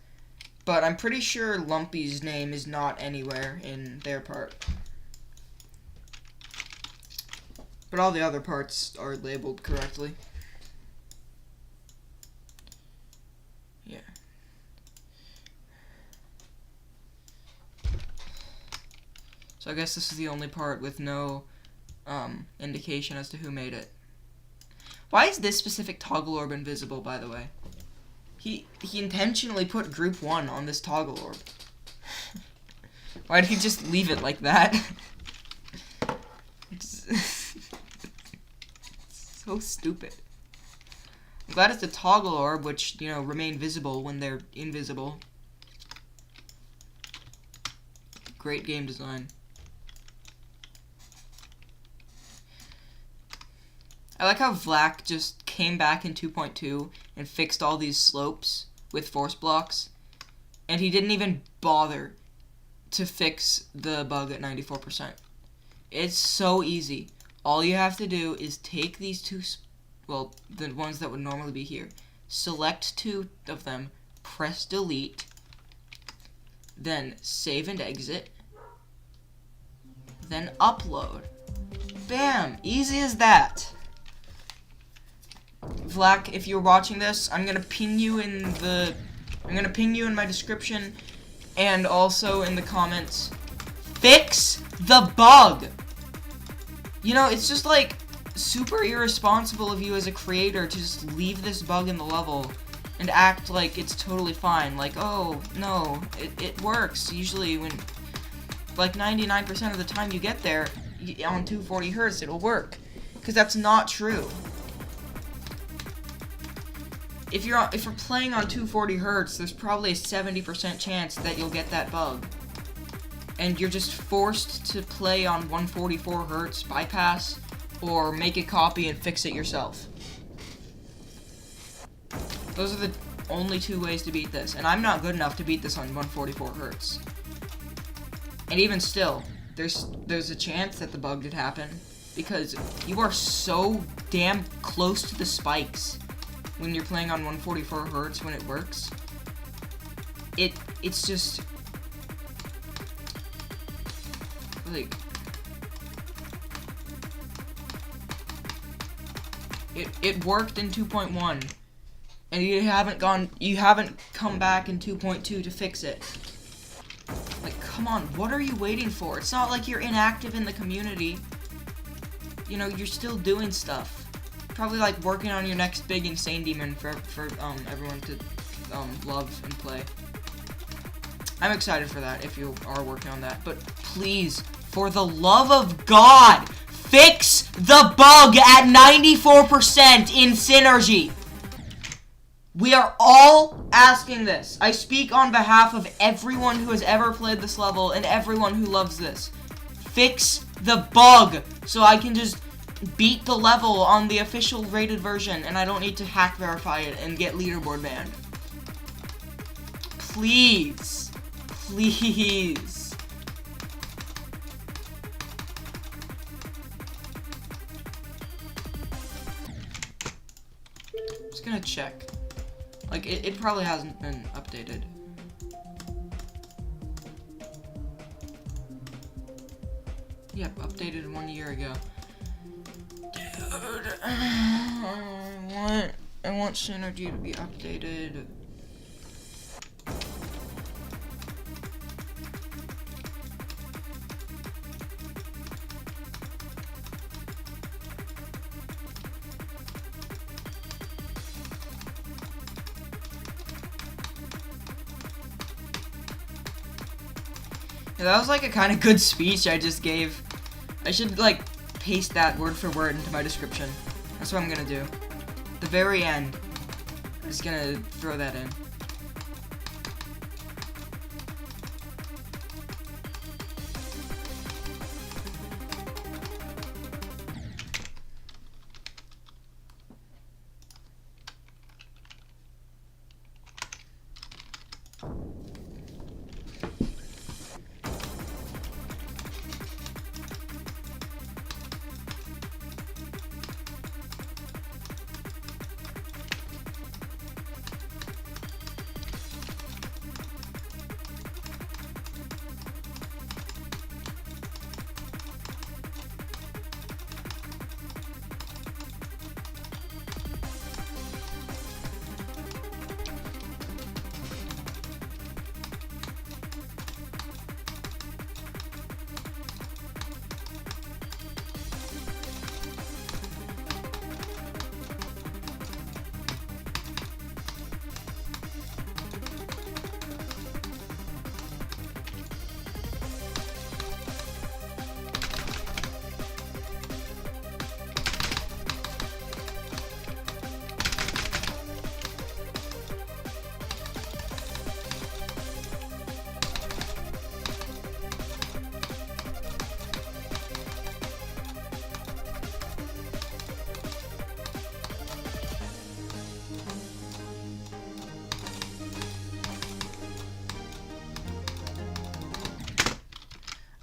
Speaker 1: But I'm pretty sure Lumpy's name is not anywhere in their part. But all the other parts are labeled correctly. Yeah. So I guess this is the only part with no indication as to who made it. Why is this specific toggle orb invisible, by the way? He intentionally put group 1 on this toggle orb. Why did he just leave it like that? So stupid. I'm glad it's a toggle orb, which, remain visible when they're invisible. Great game design. I like how Vlacc just came back in 2.2 and fixed all these slopes with force blocks, and he didn't even bother to fix the bug at 94%. It's so easy. All you have to do is take these two, the ones that would normally be here, select 2 of them, press delete, then save and exit, then upload. Bam! Easy as that. Vlacc, if you're watching this, I'm gonna ping you in my description and also in the comments. Fix the bug! It's just like super irresponsible of you as a creator to just leave this bug in the level and act like it's totally fine. Like, oh, no, it works. Usually when, like 99% of the time you get there, on 240 Hz, it'll work. Because that's not true. If you're playing on 240 Hz, there's probably a 70% chance that you'll get that bug. And you're just forced to play on 144 Hz bypass, or make a copy and fix it yourself. Those are the only 2 ways to beat this, and I'm not good enough to beat this on 144 Hz. And even still, there's a chance that the bug did happen, because you are so damn close to the spikes when you're playing on 144 Hz when it works. It's just like it worked in 2.1, and you haven't come back in 2.2 to fix it. Like, come on, what are you waiting for? It's not like you're inactive in the community. You're still doing stuff. Probably like working on your next big insane demon for everyone to love and play. I'm excited for that if you are working on that. But please, for the love of God, fix the bug at 94% in Synergy. We are all asking this. I speak on behalf of everyone who has ever played this level and everyone who loves this. Fix the bug so I can just beat the level on the official rated version and I don't need to hack verify it and get leaderboard banned. Please. Please. gonna check. Like, it probably hasn't been updated. Yep, updated 1 year ago. Dude, I want Synergy to be updated. Yeah, that was like a kind of good speech I just gave. I should like paste that word for word into my description. That's what I'm gonna do. The very end. I'm just gonna throw that in.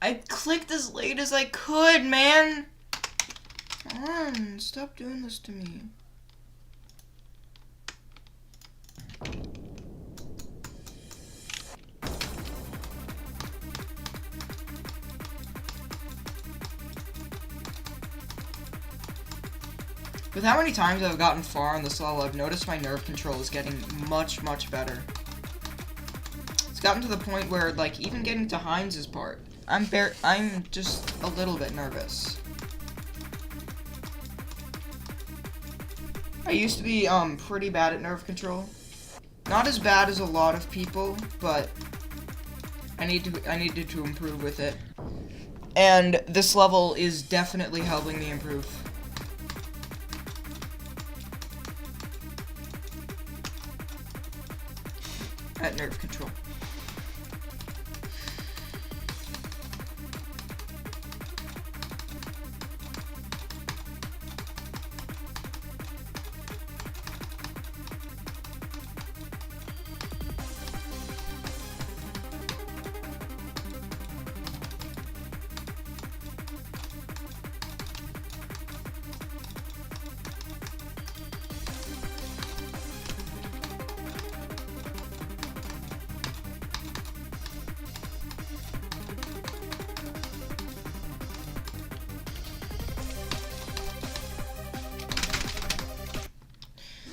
Speaker 1: I clicked as late as I could, man! Come on, stop doing this to me. With how many times I've gotten far on this level, I've noticed my nerve control is getting much, much better. It's gotten to the point where, like, even getting to Heinz's part, I'm just a little bit nervous. I used to be, pretty bad at nerve control. Not as bad as a lot of people, but I needed to improve with it. And this level is definitely helping me improve. At nerve control.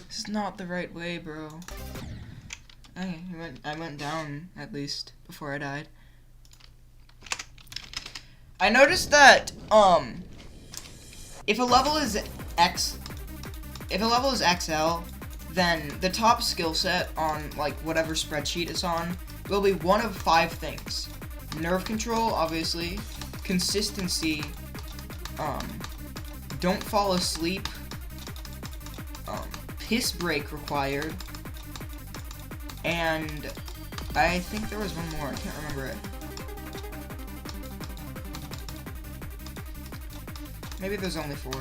Speaker 1: This is not the right way, bro. I went down, at least, before I died. I noticed that, if a level is XL, then the top skill set on, like, whatever spreadsheet it's on will be one of 5 things. Nerve control, obviously. Consistency. Don't fall asleep. Piss break required. And I think there was one more. I can't remember it. Maybe there's only 4.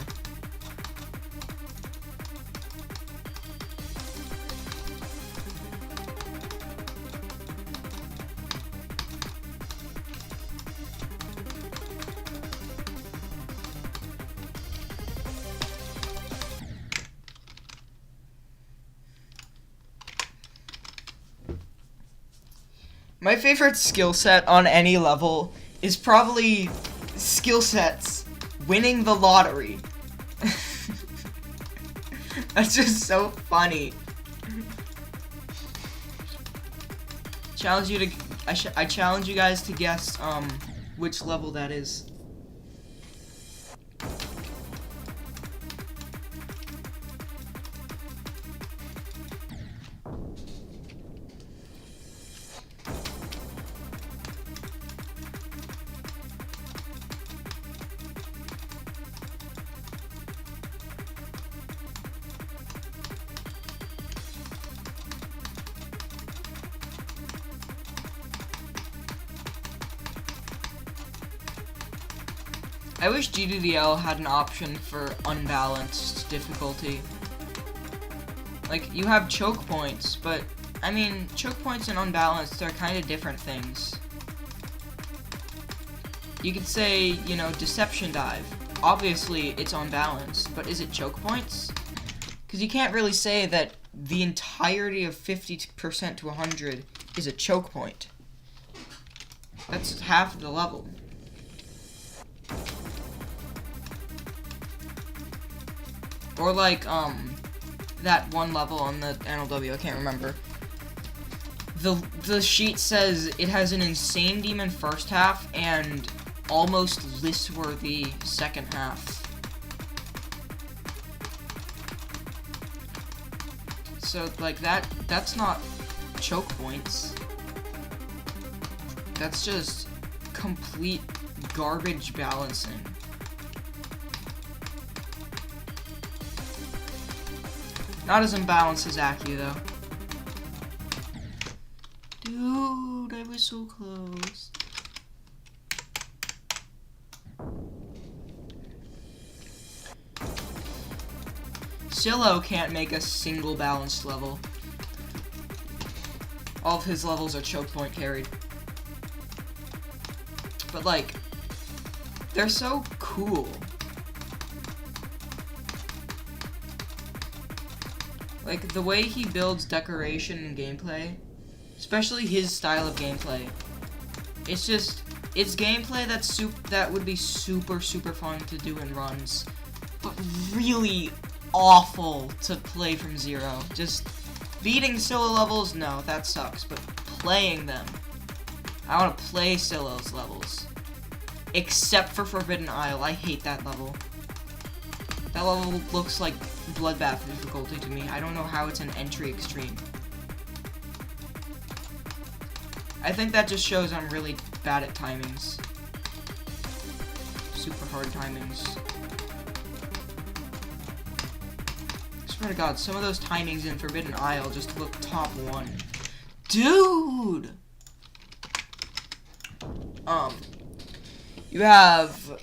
Speaker 1: My favorite skill set on any level is probably skill sets winning the lottery. That's just so funny. Challenge you to I challenge you guys to guess which level that is. I wish GDDL had an option for unbalanced difficulty. Like, you have choke points, but, I mean, choke points and unbalanced are kind of different things. You could say, you know, deception dive. Obviously, it's unbalanced, but is it choke points? Because you can't really say that the entirety of 50% to 100 is a choke point. That's half the level. Or like, that one level on the NLW, I can't remember. The sheet says it has an insane demon first half and almost list-worthy second half. So, like, that's not choke points. That's just complete garbage balancing. Not as unbalanced as Aki, though. Dude, I was so close. Silo can't make a single balanced level. All of his levels are choke point carried. But, like, they're so cool. Like, the way he builds decoration and gameplay, especially his style of gameplay, it's just, it's gameplay that would be super fun to do in runs, but really awful to play from zero. Just beating Scylla levels, no, that sucks, but playing them, I want to play Scylla's levels. Except for Forbidden Isle, I hate that level. That level looks like Bloodbath difficulty to me. I don't know how it's an entry extreme. I think that just shows I'm really bad at timings. Super hard timings. I swear to God, some of those timings in Forbidden Isle just look top 1. Dude! You have,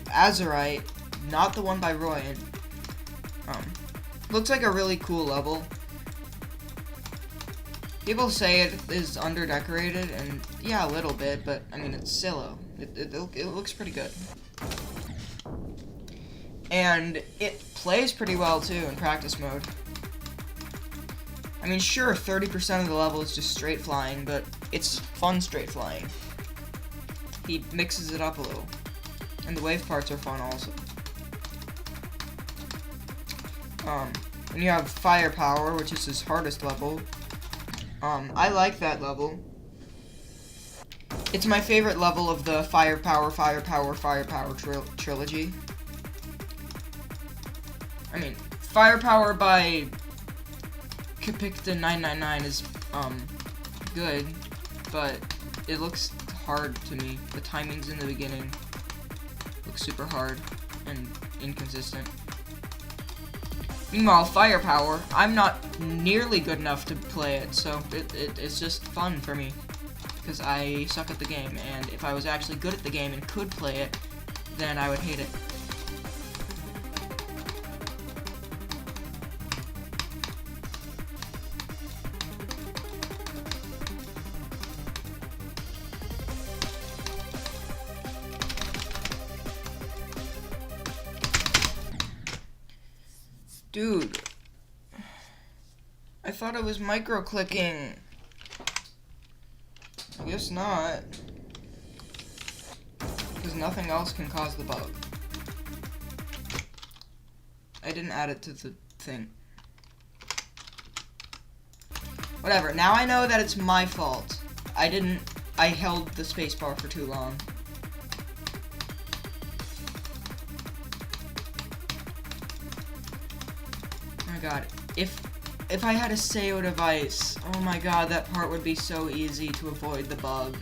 Speaker 1: Azurite, not the one by Roy. Looks like a really cool level. People say it is under-decorated, and yeah, a little bit, but, I mean, it's Scylla. It looks pretty good. And it plays pretty well, too, in practice mode. I mean, sure, 30% of the level is just straight flying, but it's fun straight flying. He mixes it up a little. And the wave parts are fun also. And you have Firepower, which is his hardest level. I like that level. It's my favorite level of the Firepower trilogy. I mean, Firepower by Capicta 999 is, good, but it looks hard to me. The timings in the beginning look super hard and inconsistent. Meanwhile, Firepower, I'm not nearly good enough to play it, so it's just fun for me. Because I suck at the game, and if I was actually good at the game and could play it, then I would hate it. Dude, I thought it was micro-clicking. I guess not. Because nothing else can cause the bug. I didn't add it to the thing. Whatever, now I know that it's my fault. I held the spacebar for too long. Oh my god, if I had a SEO device, oh my god, that part would be so easy to avoid the bug.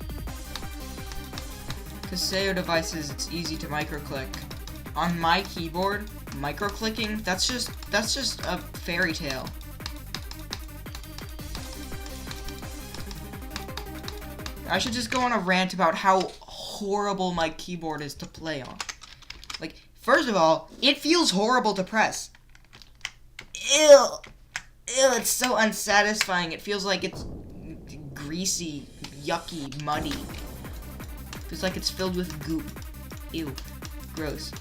Speaker 1: Because SEO devices, it's easy to microclick. On my keyboard, microclicking, that's just a fairy tale. I should just go on a rant about how horrible my keyboard is to play on. Like, first of all, it feels horrible to press. Ew! Ew, it's so unsatisfying. It feels like it's greasy, yucky, muddy. Feels like it's filled with goop. Ew. Gross.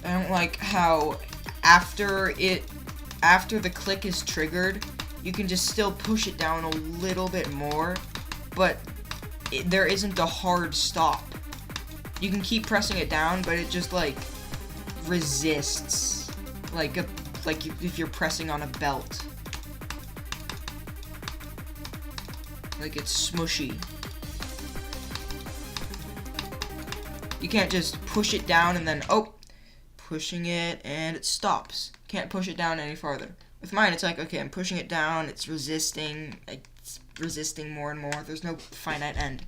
Speaker 1: I don't like how after the click is triggered, you can just still push it down a little bit more, but there isn't a hard stop. You can keep pressing it down, but it just like resists, like if you're pressing on a belt. Like it's smushy. You can't just push it down and then pushing it and it stops. Can't push it down any farther. With mine, it's like, okay, I'm pushing it down, it's resisting more and more. There's no finite end.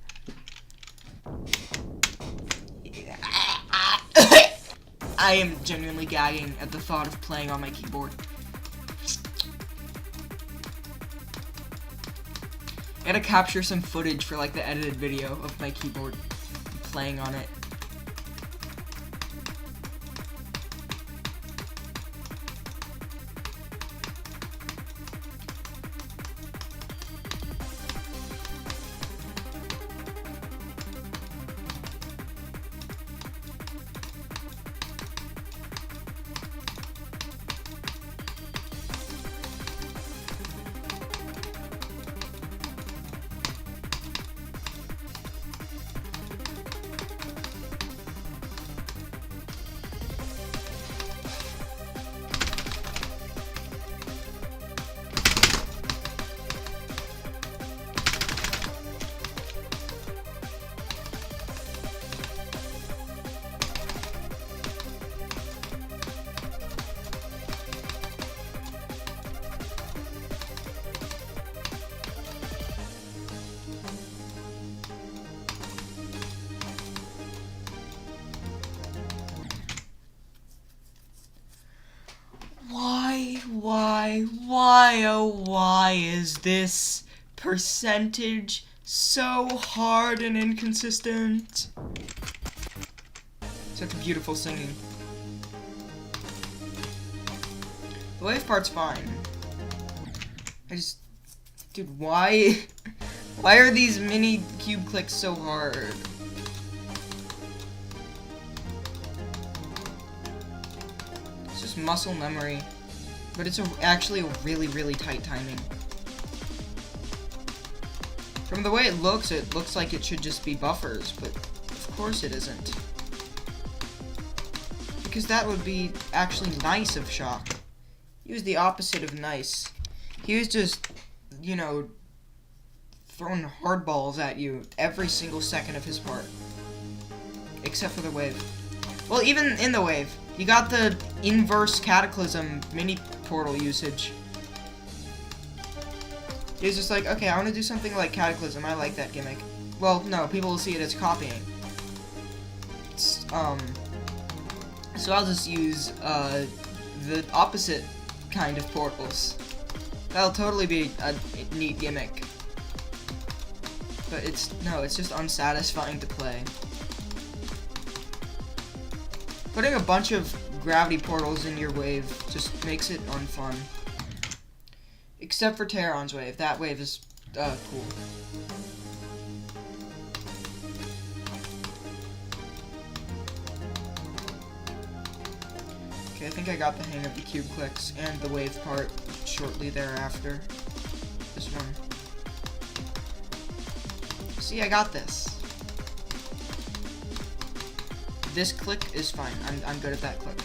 Speaker 1: I am genuinely gagging at the thought of playing on my keyboard. I gotta capture some footage for like the edited video of my keyboard playing on it. Why is this percentage so hard and inconsistent? Such beautiful singing. The wave part's fine. Dude, why are these mini cube clicks so hard? It's just muscle memory. But it's actually a really, really tight timing. From the way it looks like it should just be buffers, but of course it isn't. Because that would be actually nice of Shock. He was the opposite of nice. He was just, you know, throwing hardballs at you every single second of his part. Except for the wave. Well, even in the wave, you got the inverse Cataclysm mini portal usage. He was just like, okay, I want to do something like Cataclysm. I like that gimmick. Well, no, people will see it as copying. It's, so I'll just use, the opposite kind of portals. That'll totally be a neat gimmick. But it's just unsatisfying to play. Putting a bunch of gravity portals in your wave just makes it unfun. Except for Terron's wave. That wave is, cool. Okay, I think I got the hang of the cube clicks and the wave part shortly thereafter. This one. See, I got this. This click is fine. I'm good at that click.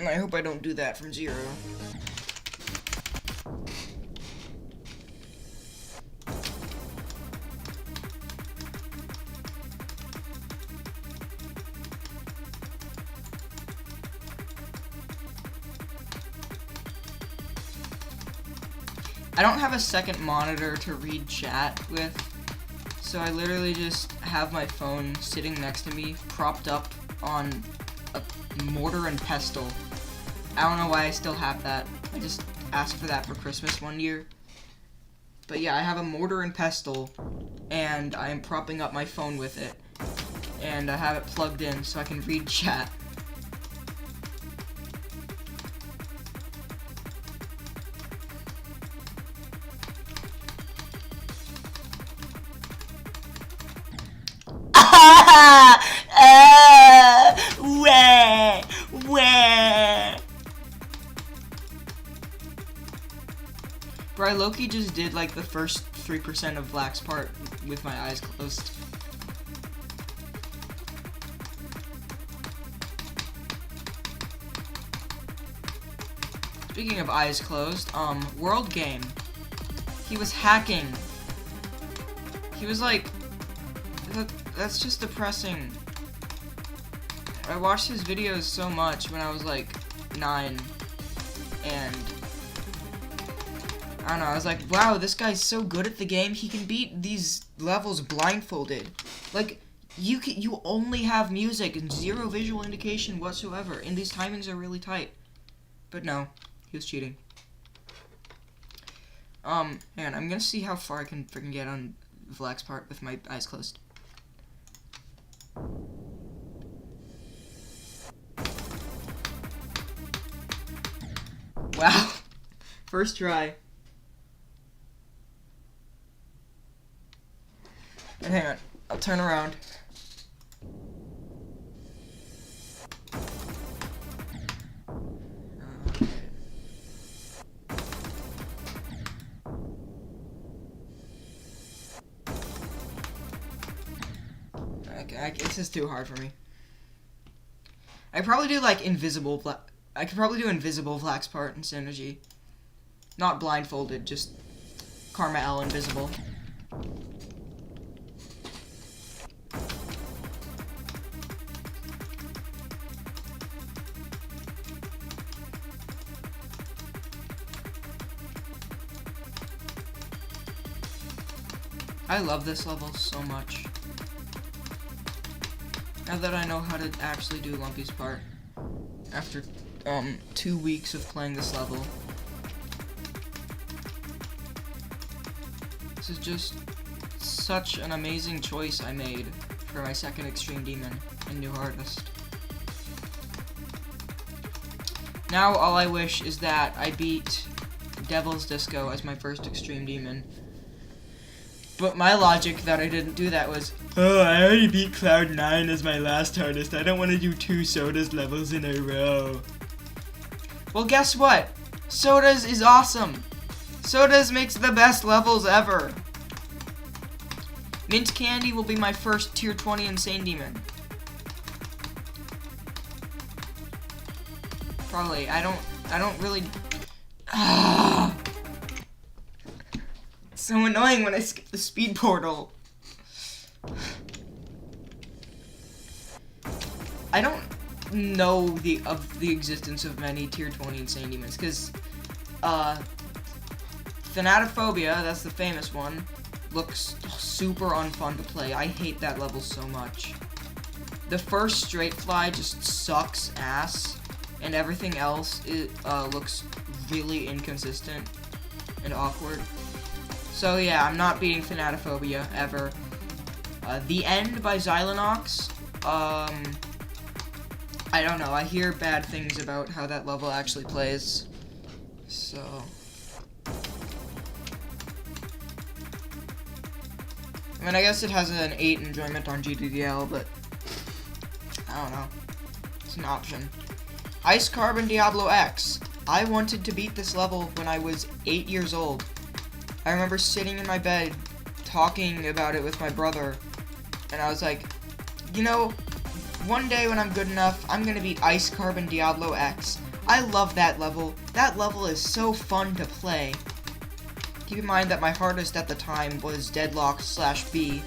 Speaker 1: I hope I don't do that from 0. I don't have a second monitor to read chat with, so I literally just have my phone sitting next to me, propped up on a mortar and pestle. I don't know why I still have that. I just asked for that for Christmas one year. But yeah, I have a mortar and pestle, and I am propping up my phone with it. And I have it plugged in so I can read chat. Bro, I low-key just did like the first 3% of Vlac's part with my eyes closed. Speaking of eyes closed, World Game. He was hacking. He was like, that's just depressing. I watched his videos so much when I was like 9, and I don't know, I was like, wow, this guy's so good at the game, he can beat these levels blindfolded. Like, you only have music and 0 visual indication whatsoever, and these timings are really tight. But no, he was cheating. Hang on, I'm gonna see how far I can freaking get on Vlac's part with my eyes closed. Wow. First try. And hang on, I'll turn around. This is too hard for me. I probably do like invisible. I could probably do invisible Vlac's part in Synergy. Not blindfolded, just Karma L invisible. I love this level so much. Now that I know how to actually do Lumpy's part, after 2 weeks of playing this level, this is just such an amazing choice I made for my second Extreme Demon and New Harvest. Now all I wish is that I beat Devil's Disco as my first Extreme Demon. But my logic that I didn't do that was, oh, I already beat Cloud9 as my last hardest. I don't want to do 2 Sodas levels in a row. Well, guess what? Sodas is awesome. Sodas makes the best levels ever. Mint Candy will be my first tier 20 Insane Demon. Probably. I don't really... It's so annoying when I skip the speed portal. I don't know of the existence of many tier 20 insane demons, because Thanatophobia, that's the famous one, looks super unfun to play. I hate that level so much. The first straight fly just sucks ass, and everything else looks really inconsistent and awkward. So yeah, I'm not beating Thanatophobia ever. The End by Xylonox, I don't know, I hear bad things about how that level actually plays, so... I mean, I guess it has an 8 enjoyment on GDDL, but I don't know. It's an option. Ice Carbon Diablo X. I wanted to beat this level when I was 8 years old. I remember sitting in my bed talking about it with my brother, and I was like, you know, one day when I'm good enough, I'm gonna beat Ice Carbon Diablo X. I love that level. That level is so fun to play. Keep in mind that my hardest at the time was Deadlock/B.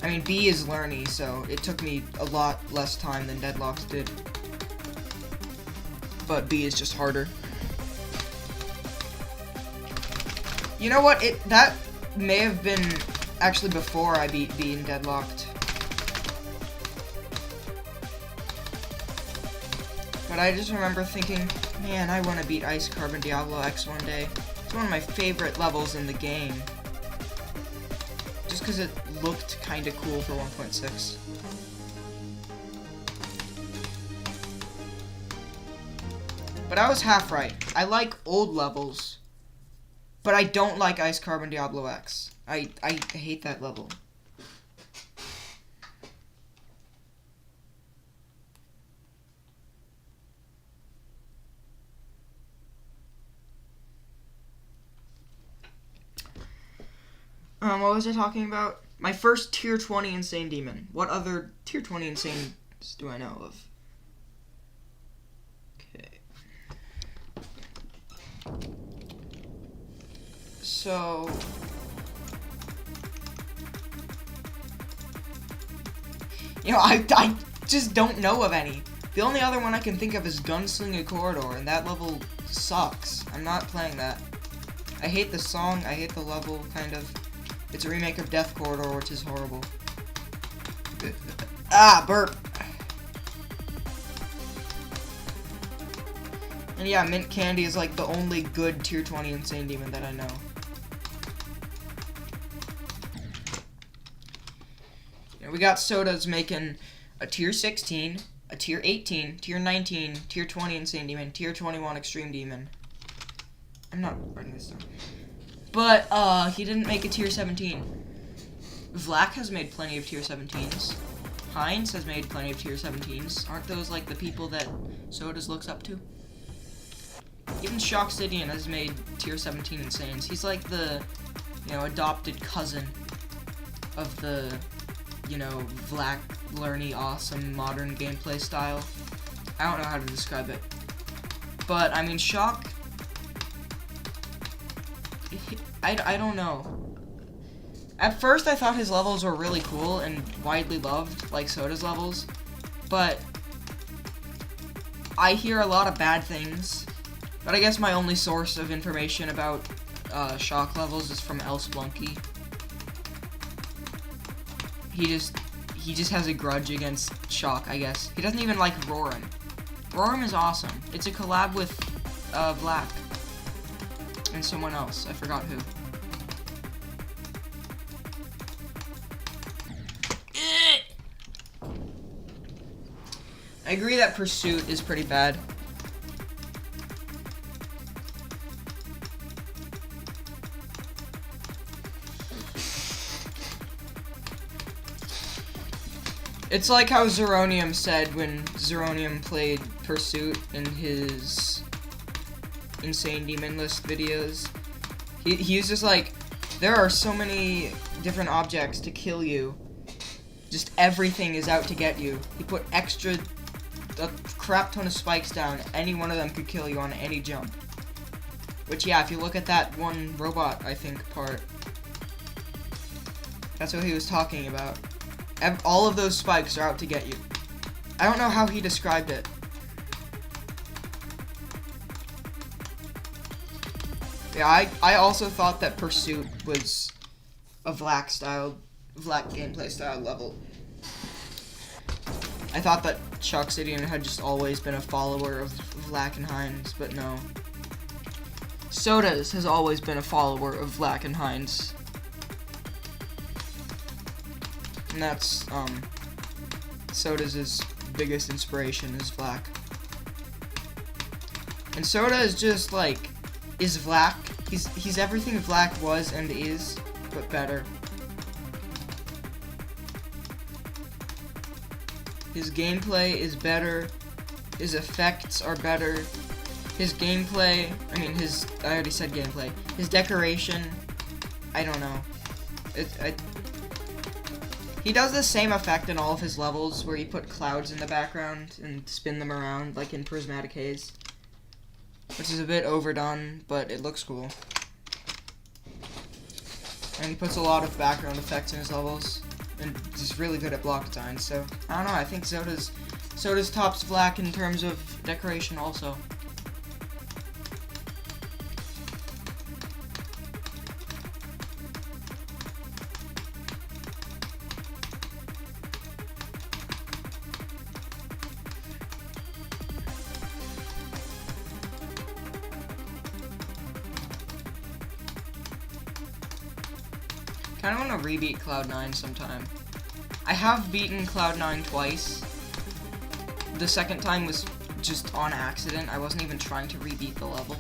Speaker 1: I mean, B is learny, so it took me a lot less time than Deadlocks did. But B is just harder. You know what? That may have been actually before I beat B in Deadlocked. But I just remember thinking, man, I want to beat Ice Carbon Diablo X one day. It's one of my favorite levels in the game. Just because it looked kind of cool for 1.6. But I was half right. I like old levels, but I don't like Ice Carbon Diablo X. I hate that level. What was I talking about? My first tier 20 insane demon. What other tier 20 insanes do I know of? Okay. So... you know, I just don't know of any. The only other one I can think of is Gunslinger Corridor, and that level sucks. I'm not playing that. I hate the song, I hate the level, kind of. It's a remake of Death Corridor, which is horrible. Ah, burp! And yeah, Mint Candy is like the only good tier 20 insane demon that I know. You know, we got Sodas making a tier 16, a tier 18, tier 19, tier 20 insane demon, tier 21 extreme demon. I'm not writing this down. But, he didn't make a tier 17. Vlacc has made plenty of tier 17s. Heinz has made plenty of tier 17s. Aren't those, like, the people that Sodas looks up to? Even Shockstidian has made tier 17 insanes. He's like the, you know, adopted cousin of the, you know, Vlacc, learny, awesome, modern gameplay style. I don't know how to describe it. But, I mean, Shock... I don't know. At first, I thought his levels were really cool and widely loved, like Soda's levels, but I hear a lot of bad things. But I guess my only source of information about Shock levels is from Elsplunky. He just has a grudge against Shock, I guess. He doesn't even like Roram. Roram is awesome. It's a collab with Vlacc and someone else. I forgot who. I agree that Pursuit is pretty bad. It's like how Zeronium said when Zeronium played Pursuit in his Insane Demon List videos. He was just like, there are so many different objects to kill you. Just everything is out to get you. He put a crap ton of spikes down. Any one of them could kill you on any jump. Which, yeah, if you look at that one robot, I think, part, that's what he was talking about. All of those spikes are out to get you. I don't know how he described it. Yeah, I also thought that Pursuit was a Vlacc gameplay style level. I thought that Chucksidian had just always been a follower of Vlacc and Hines, but no. Sodas has always been a follower of Vlacc and Hines. And that's, Soda's biggest inspiration is Vlacc. And Soda is just, like, is Vlacc. He's everything Vlacc was and is, but better. His gameplay is better. His effects are better. His gameplay, I already said gameplay. His decoration, I don't know. He does the same effect in all of his levels, where you put clouds in the background and spin them around, like in Prismatic Haze. Which is a bit overdone, but it looks cool. And he puts a lot of background effects in his levels. And he's really good at block design, so I don't know, I think Soda's tops Vlacc in terms of decoration also. I kind of want to rebeat Cloud9 sometime. I have beaten Cloud9 twice. The second time was just on accident. I wasn't even trying to rebeat the level.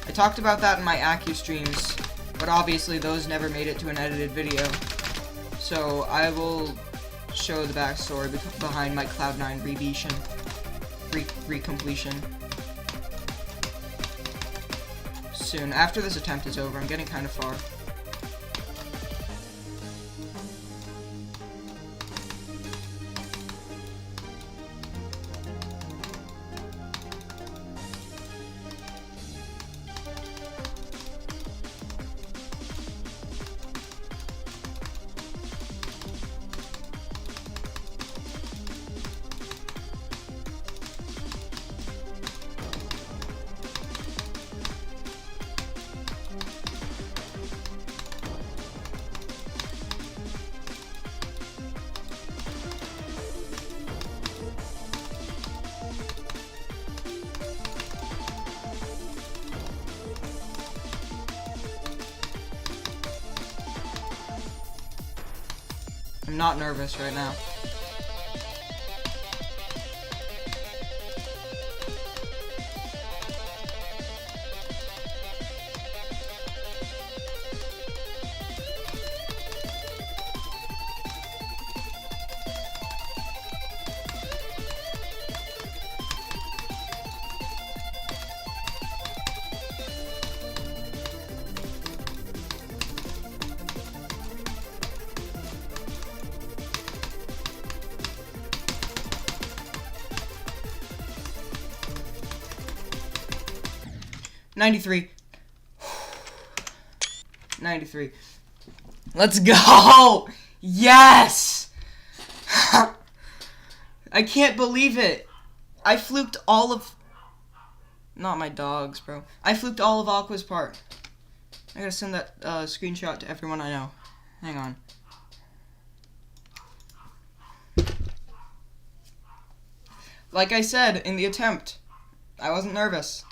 Speaker 1: I talked about that in my Accu streams, but obviously those never made it to an edited video. So I will show the backstory behind my Cloud9 rebeation. Recompletion soon. After this attempt is over, I'm getting kind of far. I'm not nervous right now. $93. 93. Let's go! Yes! I can't believe it. I fluked all of... Not my dogs, bro. I fluked all of Aqua's part. I gotta send that screenshot to everyone I know. Hang on. Like I said in the attempt, I wasn't nervous.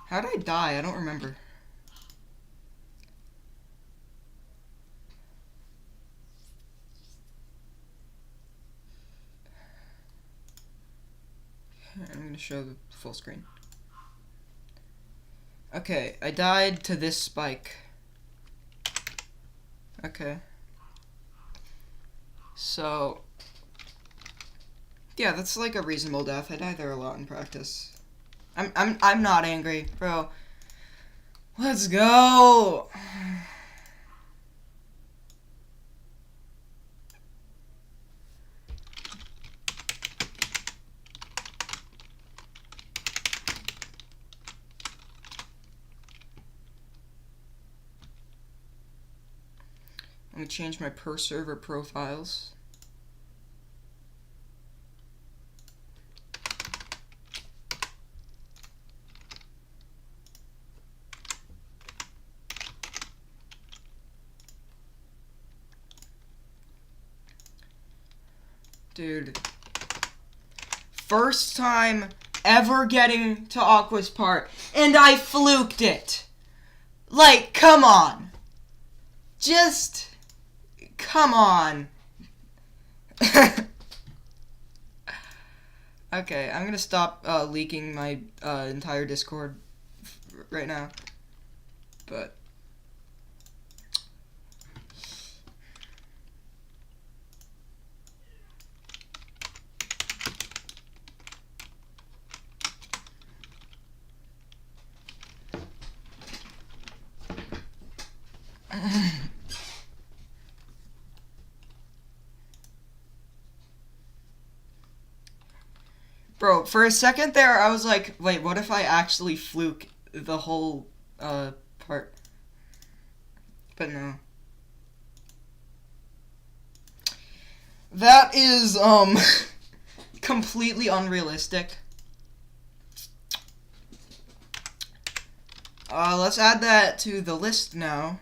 Speaker 1: How did I die? I don't remember. I'm gonna show the full screen. Okay, I died to this spike. Okay. So, yeah, that's like a reasonable death. I die there a lot in practice. I'm not angry, bro. Let's go. Let me change my per server profiles. Dude. First time ever getting to Aqua's part, and I fluked it. Like, come on. Just, come on. Okay, I'm gonna stop leaking my entire Discord right now. But bro, for a second there, I was like, wait, what if I actually fluke the whole, part? But no. That is, completely unrealistic. Let's add that to the list now.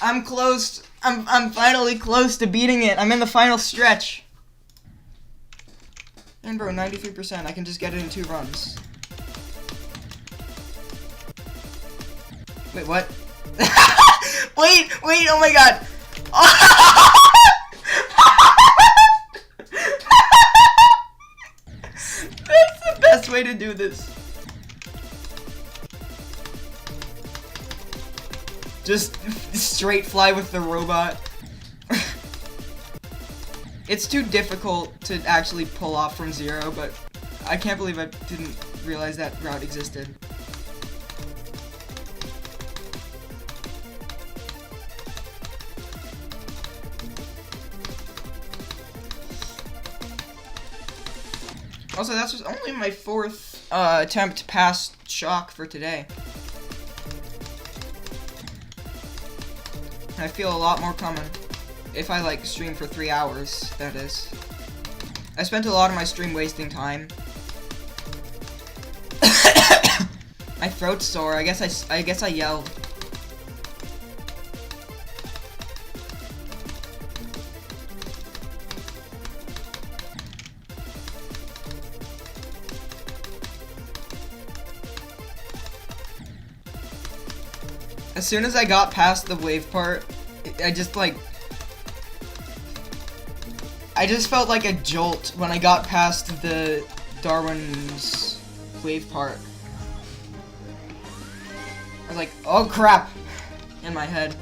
Speaker 1: I'm close. I'm finally close to beating it. I'm in the final stretch. And bro, 93%. I can just get it in 2 runs. Wait, what? wait, oh my god. That's the best way to do this. Just straight fly with the robot. It's too difficult to actually pull off from 0, but I can't believe I didn't realize that route existed. Also, that's only my 4th attempt past shock for today. I feel a lot more coming. If I, like, stream for 3 hours, that is. I spent a lot of my stream wasting time. My throat's sore. I guess I yelled. As soon as I got past the wave part, I just felt like a jolt when I got past the Darwin's wave part. I was like, oh crap, in my head.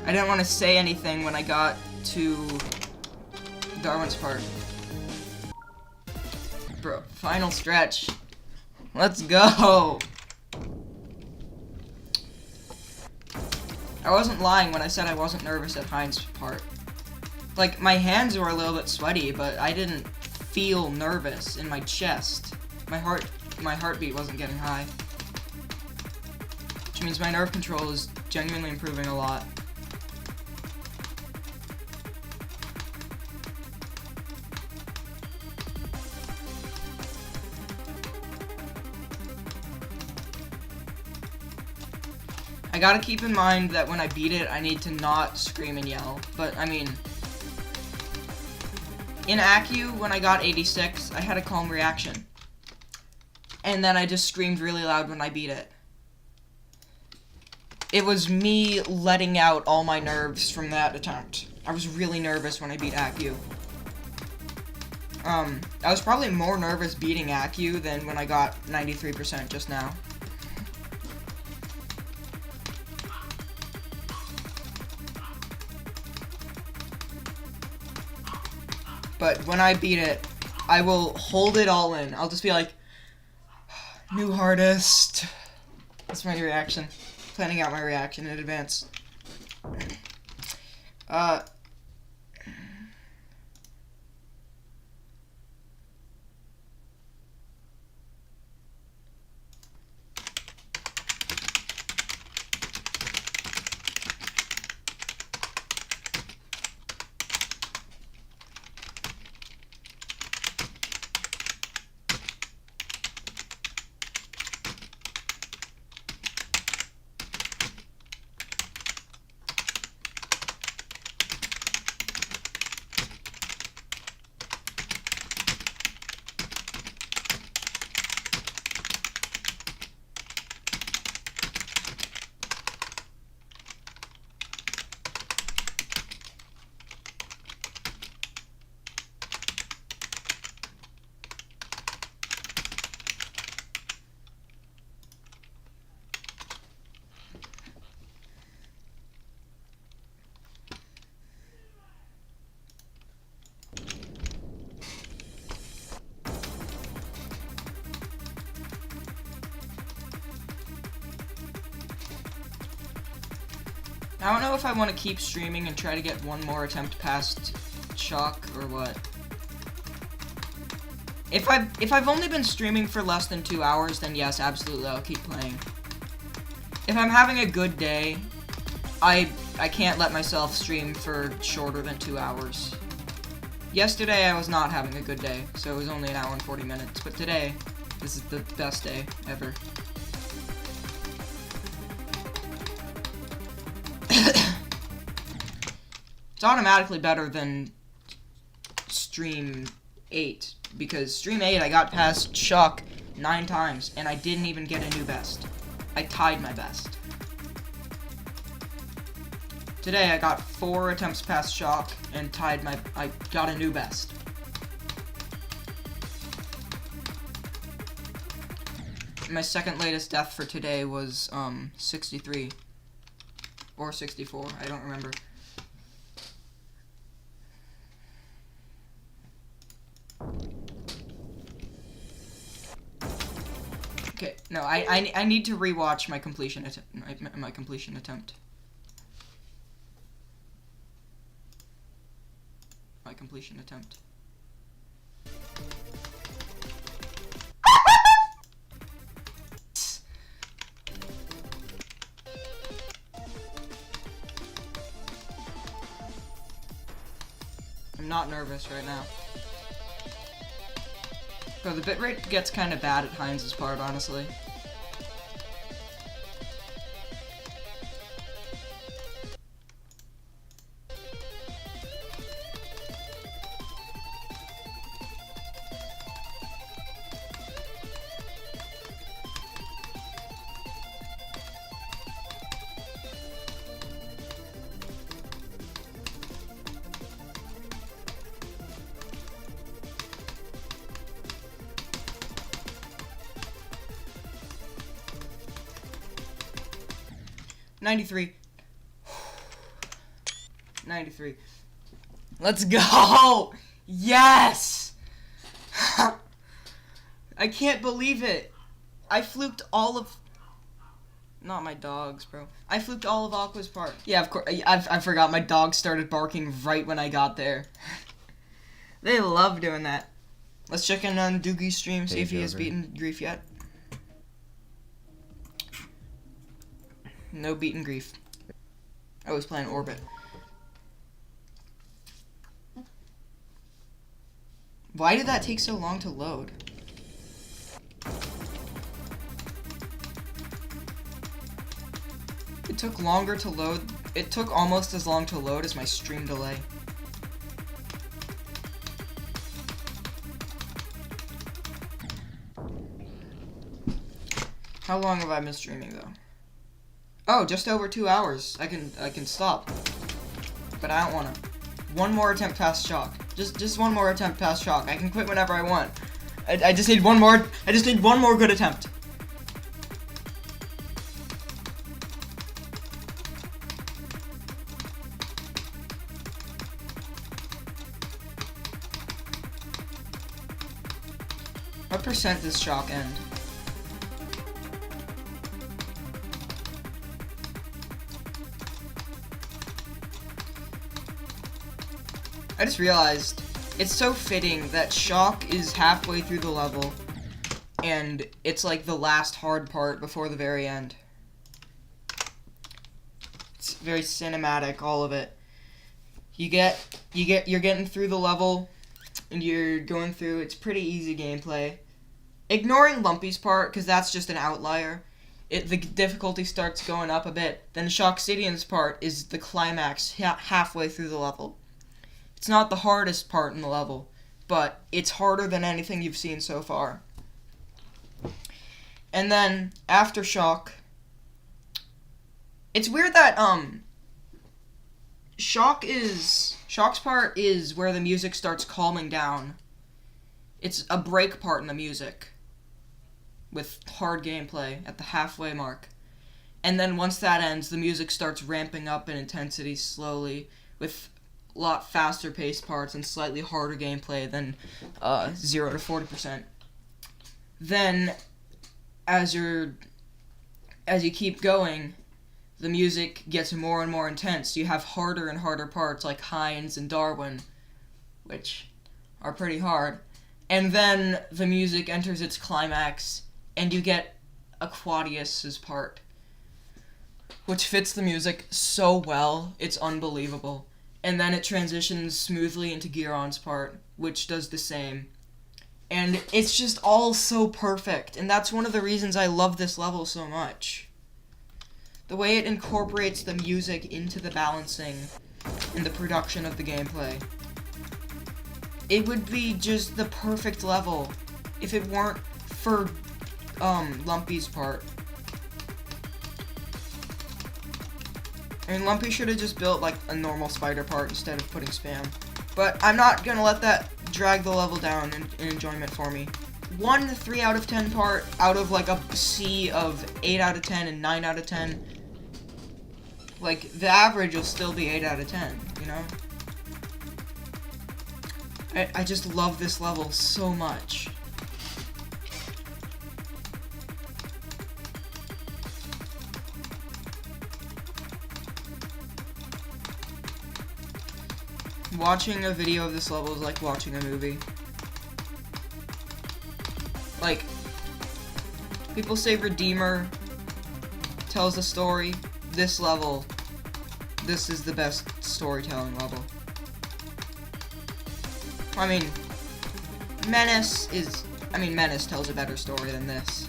Speaker 1: I didn't want to say anything when I got to Darwin's part. Bro, final stretch. Let's go! I wasn't lying when I said I wasn't nervous at Heinz's part. Like, my hands were a little bit sweaty, but I didn't feel nervous in my chest. My heartbeat wasn't getting high. Which means my nerve control is genuinely improving a lot. I gotta keep in mind that when I beat it, I need to not scream and yell. But, I mean, in Accu, when I got 86, I had a calm reaction. And then I just screamed really loud when I beat it. It was me letting out all my nerves from that attempt. I was really nervous when I beat Accu. I was probably more nervous beating Accu than when I got 93% just now. But when I beat it, I will hold it all in. I'll just be like, new hardest. That's my reaction. Planning out my reaction in advance. I don't know if I want to keep streaming and try to get one more attempt past Shock or what. If I've only been streaming for less than 2 hours, then yes, absolutely, I'll keep playing. If I'm having a good day, I can't let myself stream for shorter than 2 hours. Yesterday, I was not having a good day, so it was only an hour and 40 minutes. But today, this is the best day ever. It's automatically better than Stream 8, because Stream 8 I got past Shock 9 times, and I didn't even get a new best. I tied my best. Today I got 4 attempts past Shock, and I got a new best. My second latest death for today was, 63. Or 64, I don't remember. Okay, no, I need to rewatch my completion attempt. My completion attempt. My completion attempt. I'm not nervous right now. Bro, the bitrate gets kind of bad at Heinz's part, honestly. $93. 93. Let's go! Yes! I can't believe it. I fluked all of... Not my dogs, bro. I fluked all of Aqua's part. Yeah, of course. I forgot my dog started barking right when I got there. They love doing that. Let's check in on Doogie's stream, see if he has beaten Grief yet. No beaten Grief. I was playing Orbit. Why did that take so long to load? It took longer to load. It took almost as long to load as my stream delay. How long have I been streaming though? Oh, just over 2 hours. I can stop. But I don't wanna. One more attempt past Shock. Just one more attempt past Shock. I can quit whenever I want. I just need one more. I just need one more good attempt. What percent does Shock end? I just realized it's so fitting that Shock is halfway through the level and it's like the last hard part before the very end. It's very cinematic, all of it. You're getting through the level and you're going through, it's pretty easy gameplay. Ignoring Lumpy's part, because that's just an outlier, the difficulty starts going up a bit. Then Shockcidian's part is the climax halfway through the level. It's not the hardest part in the level, but it's harder than anything you've seen so far. And then, after Shock, it's weird that, Shock's part is where the music starts calming down. It's a break part in the music, with hard gameplay at the halfway mark. And then once that ends, the music starts ramping up in intensity slowly, with a lot faster paced parts and slightly harder gameplay than 0 to 40%. Then, as you keep going, the music gets more and more intense. You have harder and harder parts like Hines and Darwin, which are pretty hard. And then the music enters its climax, and you get Aquatius's part, which fits the music so well, it's unbelievable. And then it transitions smoothly into Giron's part, which does the same. And it's just all so perfect, and that's one of the reasons I love this level so much. The way it incorporates the music into the balancing and the production of the gameplay. It would be just the perfect level if it weren't for Lumpy's part. I mean, Lumpy should have just built, like, a normal spider part instead of putting spam. But I'm not gonna let that drag the level down in enjoyment for me. One 3 out of 10 part out of, like, a sea of 8 out of 10 and 9 out of 10. Like, the average will still be 8 out of 10, you know? I just love this level so much. Watching a video of this level is like watching a movie. Like, people say Redeemer tells a story. This level, this is the best storytelling level. I mean, Menace tells a better story than this.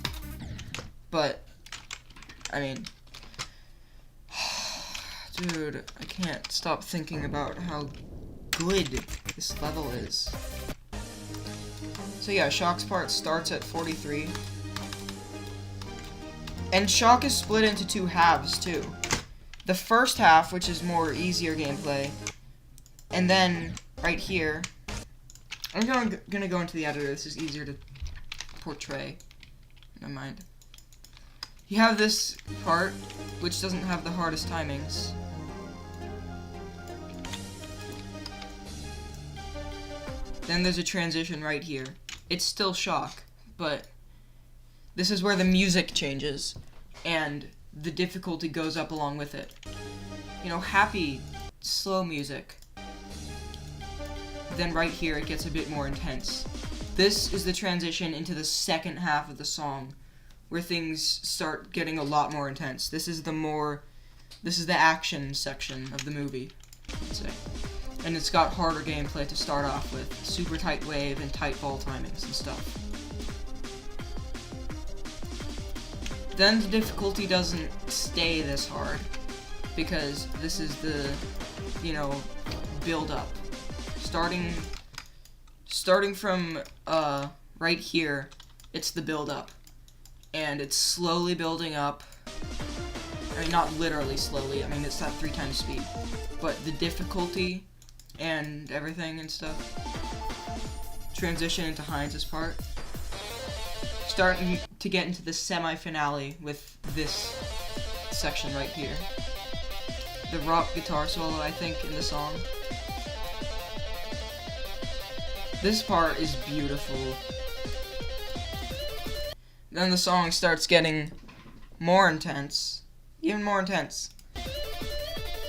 Speaker 1: But, I mean, dude, I can't stop thinking about how good this level is. So yeah, Shock's part starts at 43. And Shock is split into 2 halves, too. The first half, which is more easier gameplay, and then, right here, I'm gonna go into the editor, this is easier to portray. Never mind. You have this part, which doesn't have the hardest timings. Then there's a transition right here. It's still Shock, but this is where the music changes, and the difficulty goes up along with it. You know, happy, slow music. Then right here, it gets a bit more intense. This is the transition into the second half of the song, where things start getting a lot more intense. This is the action section of the movie, I'd say. And it's got harder gameplay to start off with. Super tight wave and tight ball timings and stuff. Then the difficulty doesn't stay this hard, because this is the, you know, build up. Starting from, right here, it's the build up. And it's slowly building up. I mean, not literally slowly, I mean, it's at 3 times speed. But the difficulty and everything and stuff. Transition into Heinz's part. Starting to get into the semi-finale with this section right here. The rock guitar solo, I think, in the song. This part is beautiful. Then the song starts getting more intense. Even more intense.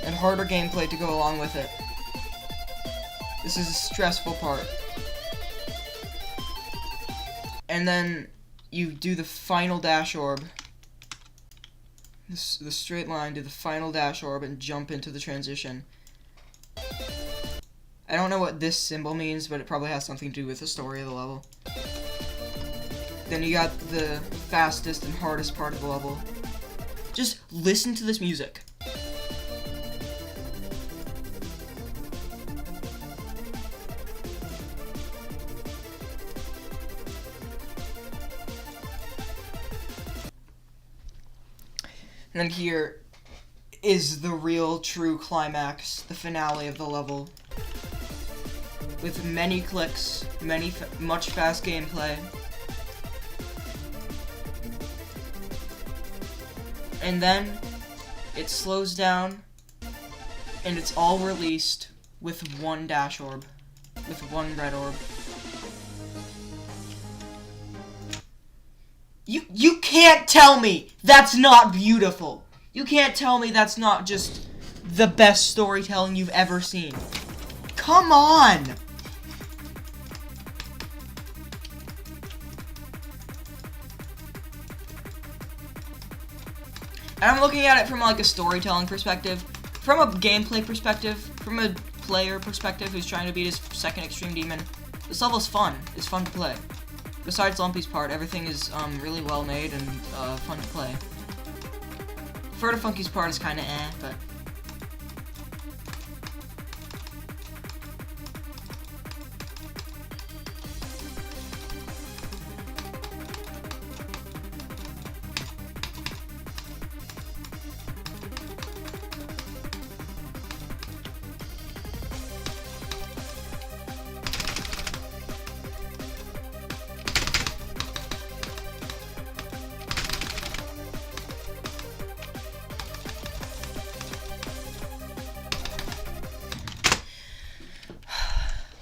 Speaker 1: And harder gameplay to go along with it. This is a stressful part. And then you do the final dash orb. The straight line, do the final dash orb and jump into the transition. I don't know what this symbol means, but it probably has something to do with the story of the level. Then you got the fastest and hardest part of the level. Just listen to this music. And then here is the real true climax, the finale of the level. With many clicks, much fast gameplay. And then it slows down and it's all released with 1 dash orb, with 1 red orb. You can't tell me that's not beautiful. You can't tell me that's not just the best storytelling you've ever seen. Come on! And I'm looking at it from like a storytelling perspective, from a gameplay perspective, from a player perspective who's trying to beat his second extreme demon. This level's fun. It's fun to play. Besides Lumpy's part, everything is really well made and fun to play. Ferda Funky's part is kind of but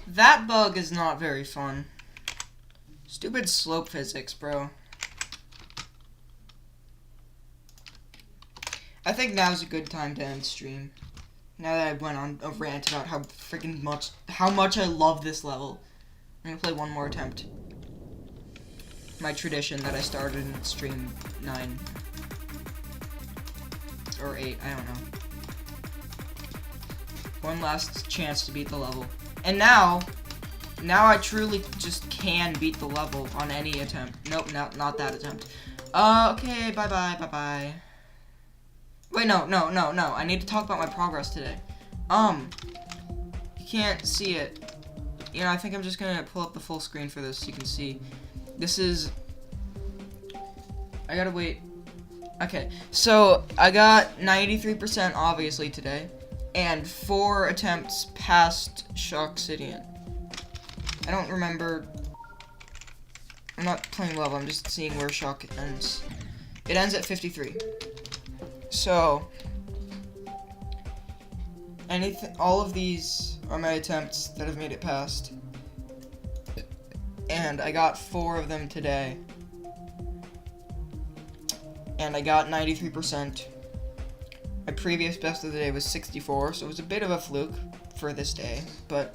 Speaker 1: that bug is not very fun. Stupid slope physics, bro. I think now's a good time to end stream. Now that I went on a rant about how much I love this level. I'm gonna play one more attempt. My tradition that I started in stream 9. Or 8, I don't know. One last chance to beat the level. And now I truly just can beat the level on any attempt. Nope, not that attempt. Okay, bye-bye. Wait, no. I need to talk about my progress today. You can't see it. You know, I think I'm just gonna pull up the full screen for this so you can see. This is... I gotta wait. Okay, so I got 93% obviously today. And 4 attempts past Shoxidian. I don't remember. I'm not playing level, I'm just seeing where Shock ends. It ends at 53. So, all of these are my attempts that have made it past. And I got 4 of them today. And I got 93%. My previous best of the day was 64, so it was a bit of a fluke for this day, but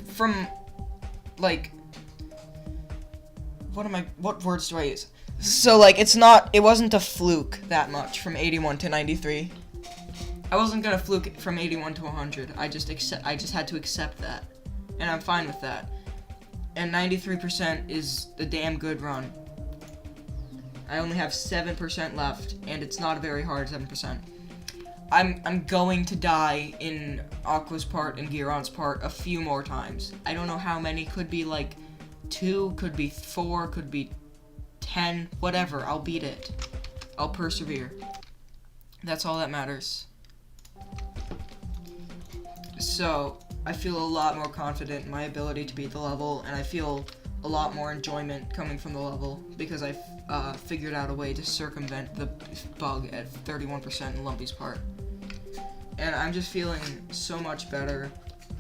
Speaker 1: from like what words do I use? So like it wasn't a fluke that much from 81 to 93. I wasn't gonna fluke it from 81 to 100. I just had to accept that, and I'm fine with that. And 93% is a damn good run. I only have 7% left, and it's not a very hard 7%. I'm going to die in Aqua's part and Giron's part a few more times. I don't know how many. Could be like 2, could be 4, could be 10, whatever. I'll beat it. I'll persevere. That's all that matters. So, I feel a lot more confident in my ability to beat the level, and I feel a lot more enjoyment coming from the level because I figured out a way to circumvent the bug at 31% in Lumpy's part. And I'm just feeling so much better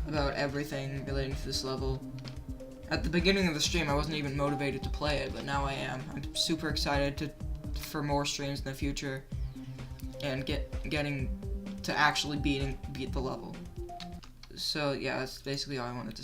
Speaker 1: about everything relating to this level. At the beginning of the stream, I wasn't even motivated to play it, but now I am. I'm super excited for more streams in the future and getting to actually beat the level. So yeah, that's basically all I wanted to say.